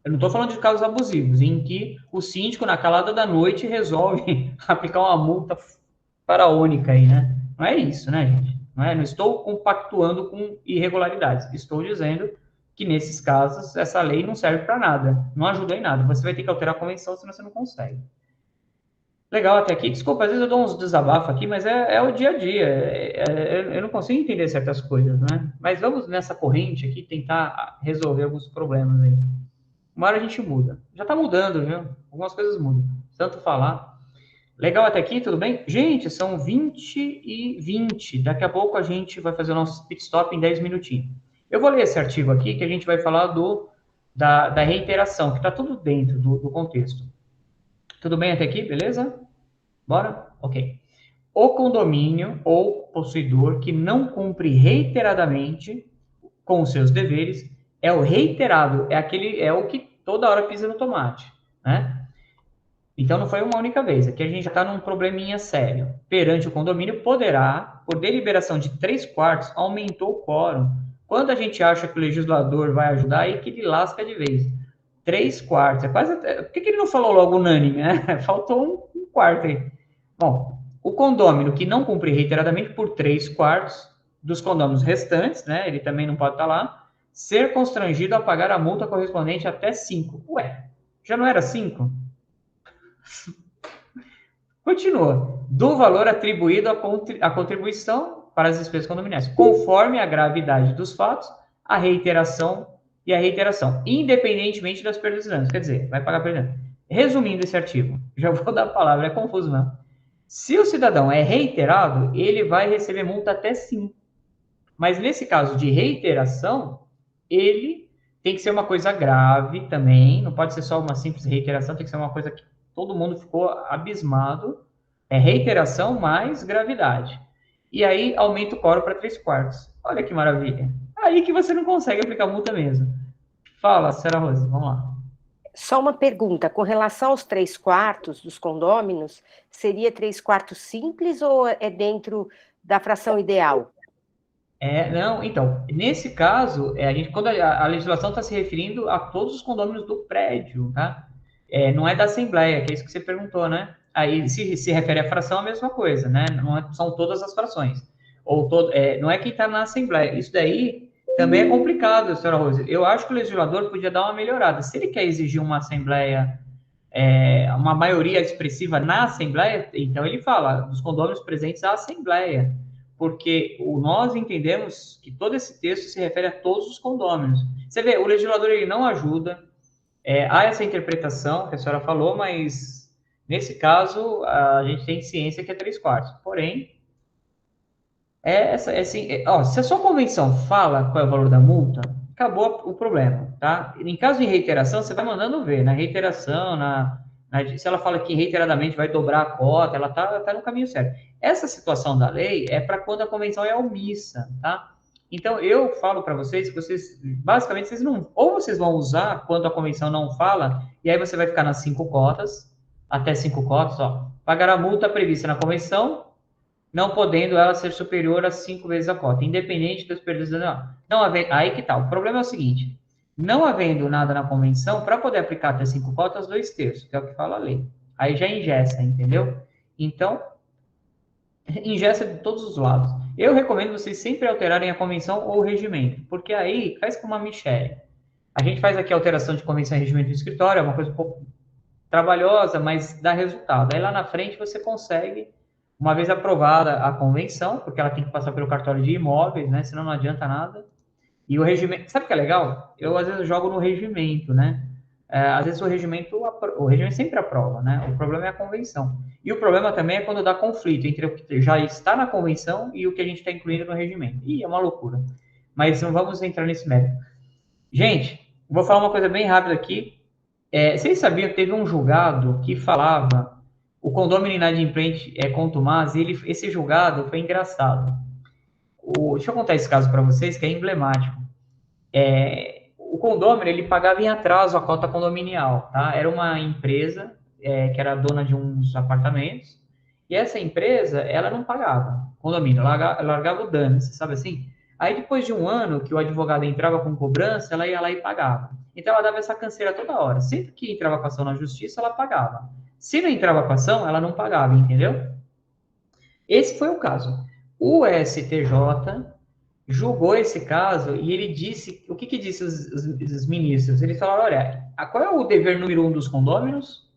eu não estou falando de casos abusivos, em que o síndico, na calada da noite, resolve aplicar uma multa faraônica aí, né? Não é isso, né, gente? Não estou compactuando com irregularidades. Estou dizendo que, nesses casos, essa lei não serve para nada. Não ajuda em nada. Você vai ter que alterar a convenção, senão você não consegue. Legal até aqui. Desculpa, às vezes eu dou uns desabafos aqui, mas é o dia a dia. Eu não consigo entender certas coisas, né? Mas vamos nessa corrente aqui tentar resolver alguns problemas aí. Uma hora a gente muda. Já está mudando, viu? Algumas coisas mudam. Tanto falar. Legal até aqui, tudo bem? Gente, são 20h20. Daqui a pouco a gente vai fazer o nosso pit stop em 10 minutinhos. Eu vou ler esse artigo aqui, que a gente vai falar da reiteração, que está tudo dentro do contexto. Tudo bem até aqui, beleza? Bora? Ok. O condomínio ou possuidor que não cumpre reiteradamente com os seus deveres é o reiterado, é o que toda hora pisa no tomate, né? Então, não foi uma única vez. Aqui a gente já está num probleminha sério. Perante o condomínio, poderá, por deliberação de 3/4, aumentou o quórum. Quando a gente acha que o legislador vai ajudar, aí que ele lasca de vez. 3/4. É quase. Por que ele não falou logo unânime, né? Faltou um quarto aí. Bom, o condômino que não cumpre reiteradamente por 3/4 dos condôminos restantes, né? Ele também não pode estar lá, ser constrangido a pagar a multa correspondente até 5. Ué, já não era 5? Continua. Do valor atribuído à contribuição para as despesas condominiais, conforme a gravidade dos fatos, a reiteração, independentemente das perdas e danos. Quer dizer, vai pagar perda. Resumindo esse artigo, já vou dar a palavra, é confuso, não. Se o cidadão é reiterado, ele vai receber multa até 5. Mas nesse caso de reiteração, ele tem que ser uma coisa grave também, não pode ser só uma simples reiteração, tem que ser uma coisa que todo mundo ficou abismado. É reiteração mais gravidade. E aí aumenta o quórum para 3/4. Olha que maravilha. Aí que você não consegue aplicar multa mesmo. Fala, Sra. Rose, vamos lá. Só uma pergunta, com relação aos 3/4 dos condôminos, seria 3/4 simples ou é dentro da fração ideal? Não, então, nesse caso, quando a legislação está se referindo a todos os condôminos do prédio, tá? Não é da Assembleia, que é isso que você perguntou, né? Aí, se refere à fração, a mesma coisa, né? Não são todas as frações. Não é quem está na Assembleia. Isso daí também é complicado, senhora Rose. Eu acho que o legislador podia dar uma melhorada. Se ele quer exigir uma assembleia, uma maioria expressiva na assembleia, então ele fala dos condôminos presentes à assembleia, porque nós entendemos que todo esse texto se refere a todos os condôminos. Você vê, o legislador ele não ajuda, há essa interpretação que a senhora falou, mas nesse caso a gente tem ciência que é 3/4. Porém, assim, se a sua convenção fala qual é o valor da multa, acabou o problema, tá? Em caso de reiteração, você vai mandando ver, na reiteração, se ela fala que reiteradamente vai dobrar a cota, ela tá no caminho certo. Essa situação da lei é para quando a convenção é omissa, tá? Então, eu falo para vocês que basicamente, vocês vão usar quando a convenção não fala, e aí você vai ficar nas 5 cotas, até 5 cotas, pagar a multa prevista na convenção, não podendo ela ser superior a 5 vezes a cota, independente das perdas. Aí que tá. O problema é o seguinte, não havendo nada na convenção, para poder aplicar até 5 cotas, 2/3, que é o que fala a lei. Aí já engessa, entendeu? Então, engessa de todos os lados. Eu recomendo vocês sempre alterarem a convenção ou o regimento, porque aí faz como a Michele. A gente faz aqui a alteração de convenção e regimento do escritório, é uma coisa um pouco trabalhosa, mas dá resultado. Aí lá na frente você consegue, uma vez aprovada a convenção, porque ela tem que passar pelo cartório de imóveis, né? Senão não adianta nada. E o regimento, sabe o que é legal? Eu às vezes jogo no regimento, né? Às vezes o regimento sempre aprova, né? O problema é a convenção. E o problema também é quando dá conflito entre o que já está na convenção e o que a gente está incluindo no regimento. É uma loucura. Mas não vamos entrar nesse mérito. Gente, vou falar uma coisa bem rápida aqui. Vocês sabiam que teve um julgado que falava o condômino inadimplente contumaz, e esse julgado foi engraçado. Deixa eu contar esse caso para vocês, que é emblemático. O condômino, ele pagava em atraso a cota condominial, tá? Era uma empresa que era dona de uns apartamentos, e essa empresa, ela não pagava condomínio, ela largava o dano, você sabe assim? Aí, depois de um ano que o advogado entrava com cobrança, ela ia lá e pagava. Então, ela dava essa canseira toda hora. Sempre que entrava com ação na justiça, ela pagava. Se não entrava com ação, ela não pagava, entendeu? Esse foi o caso. O STJ julgou esse caso e ele disse, o que disse os ministros? Eles falaram, olha, qual é o dever número 1 dos condôminos?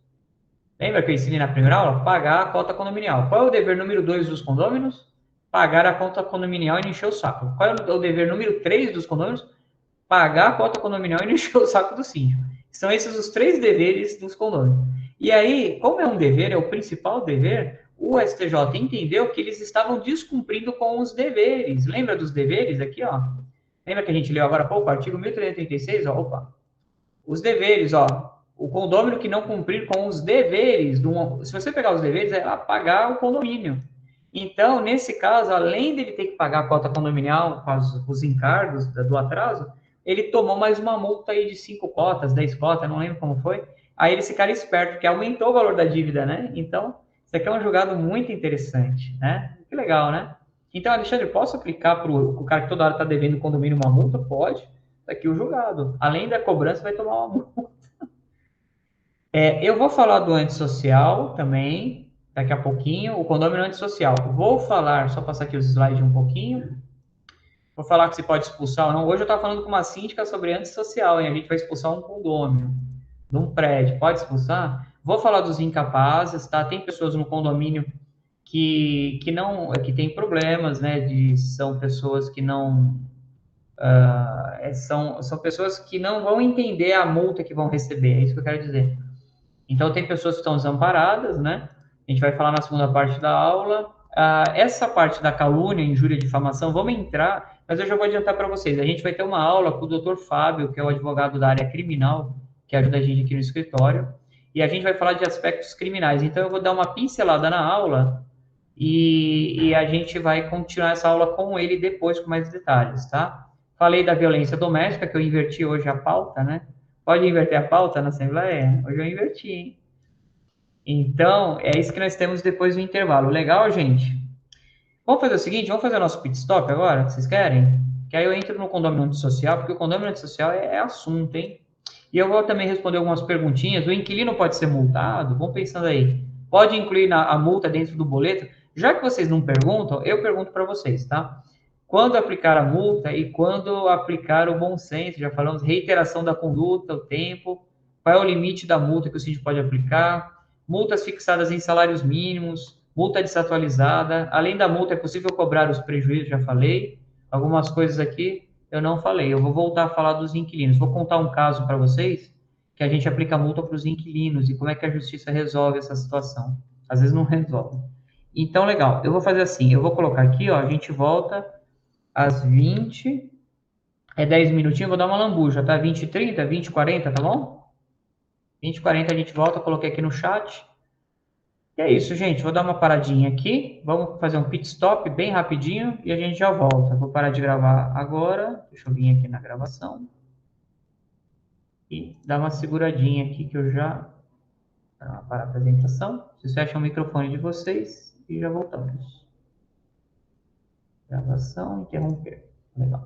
Lembra que eu ensinei na primeira aula? Pagar a cota condominial. Qual é o dever número 2 dos condôminos? Pagar a cota condominial e não encher o saco. Qual é o dever número 3 dos condôminos? Pagar a cota condominial e não encher o saco do síndico. São esses os 3 deveres dos condôminos. E aí, como é um dever, é o principal dever, o STJ entendeu que eles estavam descumprindo com os deveres. Lembra dos deveres aqui, ó? Lembra que a gente leu agora há pouco, artigo 1336, ó, opa. Os deveres, ó. O condômino que não cumprir com os deveres, se você pegar os deveres, é pagar o condomínio. Então, nesse caso, além dele ter que pagar a cota condominial com os encargos do atraso, ele tomou mais uma multa aí de 5 cotas, 10 cotas, não lembro como foi. Aí eles ficaram espertos, porque aumentou o valor da dívida, né? Então, isso aqui é um julgado muito interessante, né? Que legal, né? Então, Alexandre, posso aplicar para o cara que toda hora está devendo o condomínio uma multa? Pode. Está aqui o julgado. Além da cobrança, vai tomar uma multa. Eu vou falar do antissocial também, daqui a pouquinho, o condômino antissocial. Vou falar, só passar aqui os slides um pouquinho. Vou falar que se pode expulsar ou não. Hoje eu estava falando com uma síndica sobre antissocial, hein? A gente vai expulsar um condômino de um prédio. Pode expulsar? Vou falar dos incapazes, tá? Tem pessoas no condomínio que tem problemas, né? São pessoas que não... são pessoas que não vão entender a multa que vão receber, é isso que eu quero dizer. Então, tem pessoas que estão desamparadas, né? A gente vai falar na segunda parte da aula. Essa parte da calúnia, injúria e difamação, vamos entrar, mas eu já vou adiantar para vocês. A gente vai ter uma aula com o Dr. Fábio, que é o advogado da área criminal, que ajuda a gente aqui no escritório, e a gente vai falar de aspectos criminais. Então, eu vou dar uma pincelada na aula e a gente vai continuar essa aula com ele depois, com mais detalhes, tá? Falei da violência doméstica, que eu inverti hoje a pauta, né? Pode inverter a pauta na Assembleia? Hoje eu inverti, hein? Então, é isso que nós temos depois do intervalo. Legal, gente? Vamos fazer o seguinte, vamos fazer o nosso pit stop agora, que vocês querem? Que aí eu entro no condomínio antissocial, porque o condomínio antissocial é assunto, hein? E eu vou também responder algumas perguntinhas. O inquilino pode ser multado? Vamos pensando aí. Pode incluir a multa dentro do boleto? Já que vocês não perguntam, eu pergunto para vocês, tá? quando aplicar a multa e quando aplicar o bom senso. Já falamos reiteração da conduta, o tempo, qual é o limite da multa que o síndico pode aplicar, multas fixadas em salários mínimos, multa desatualizada. Além da multa, é possível cobrar os prejuízos, já falei. Algumas coisas aqui eu não falei. Eu vou voltar a falar dos inquilinos. Vou contar um caso para vocês que a gente aplica multa para os inquilinos e como é que a justiça resolve essa situação. Às vezes não resolve. Então, legal. Eu vou fazer assim. Eu vou colocar aqui, ó, a gente volta às 20. É 10 minutinhos, vou dar uma lambuja, tá? 20h30, 20h40, tá bom? 20h40 a gente volta, coloquei aqui no chat. E é isso, gente. Vou dar uma paradinha aqui. Vamos fazer um pit stop bem rapidinho e a gente já volta. Vou parar de gravar agora. Deixa eu vir aqui na gravação. E dar uma seguradinha aqui que eu já... para a apresentação. Vocês fecham o microfone de vocês e já voltamos. Gravação, interromper. Legal.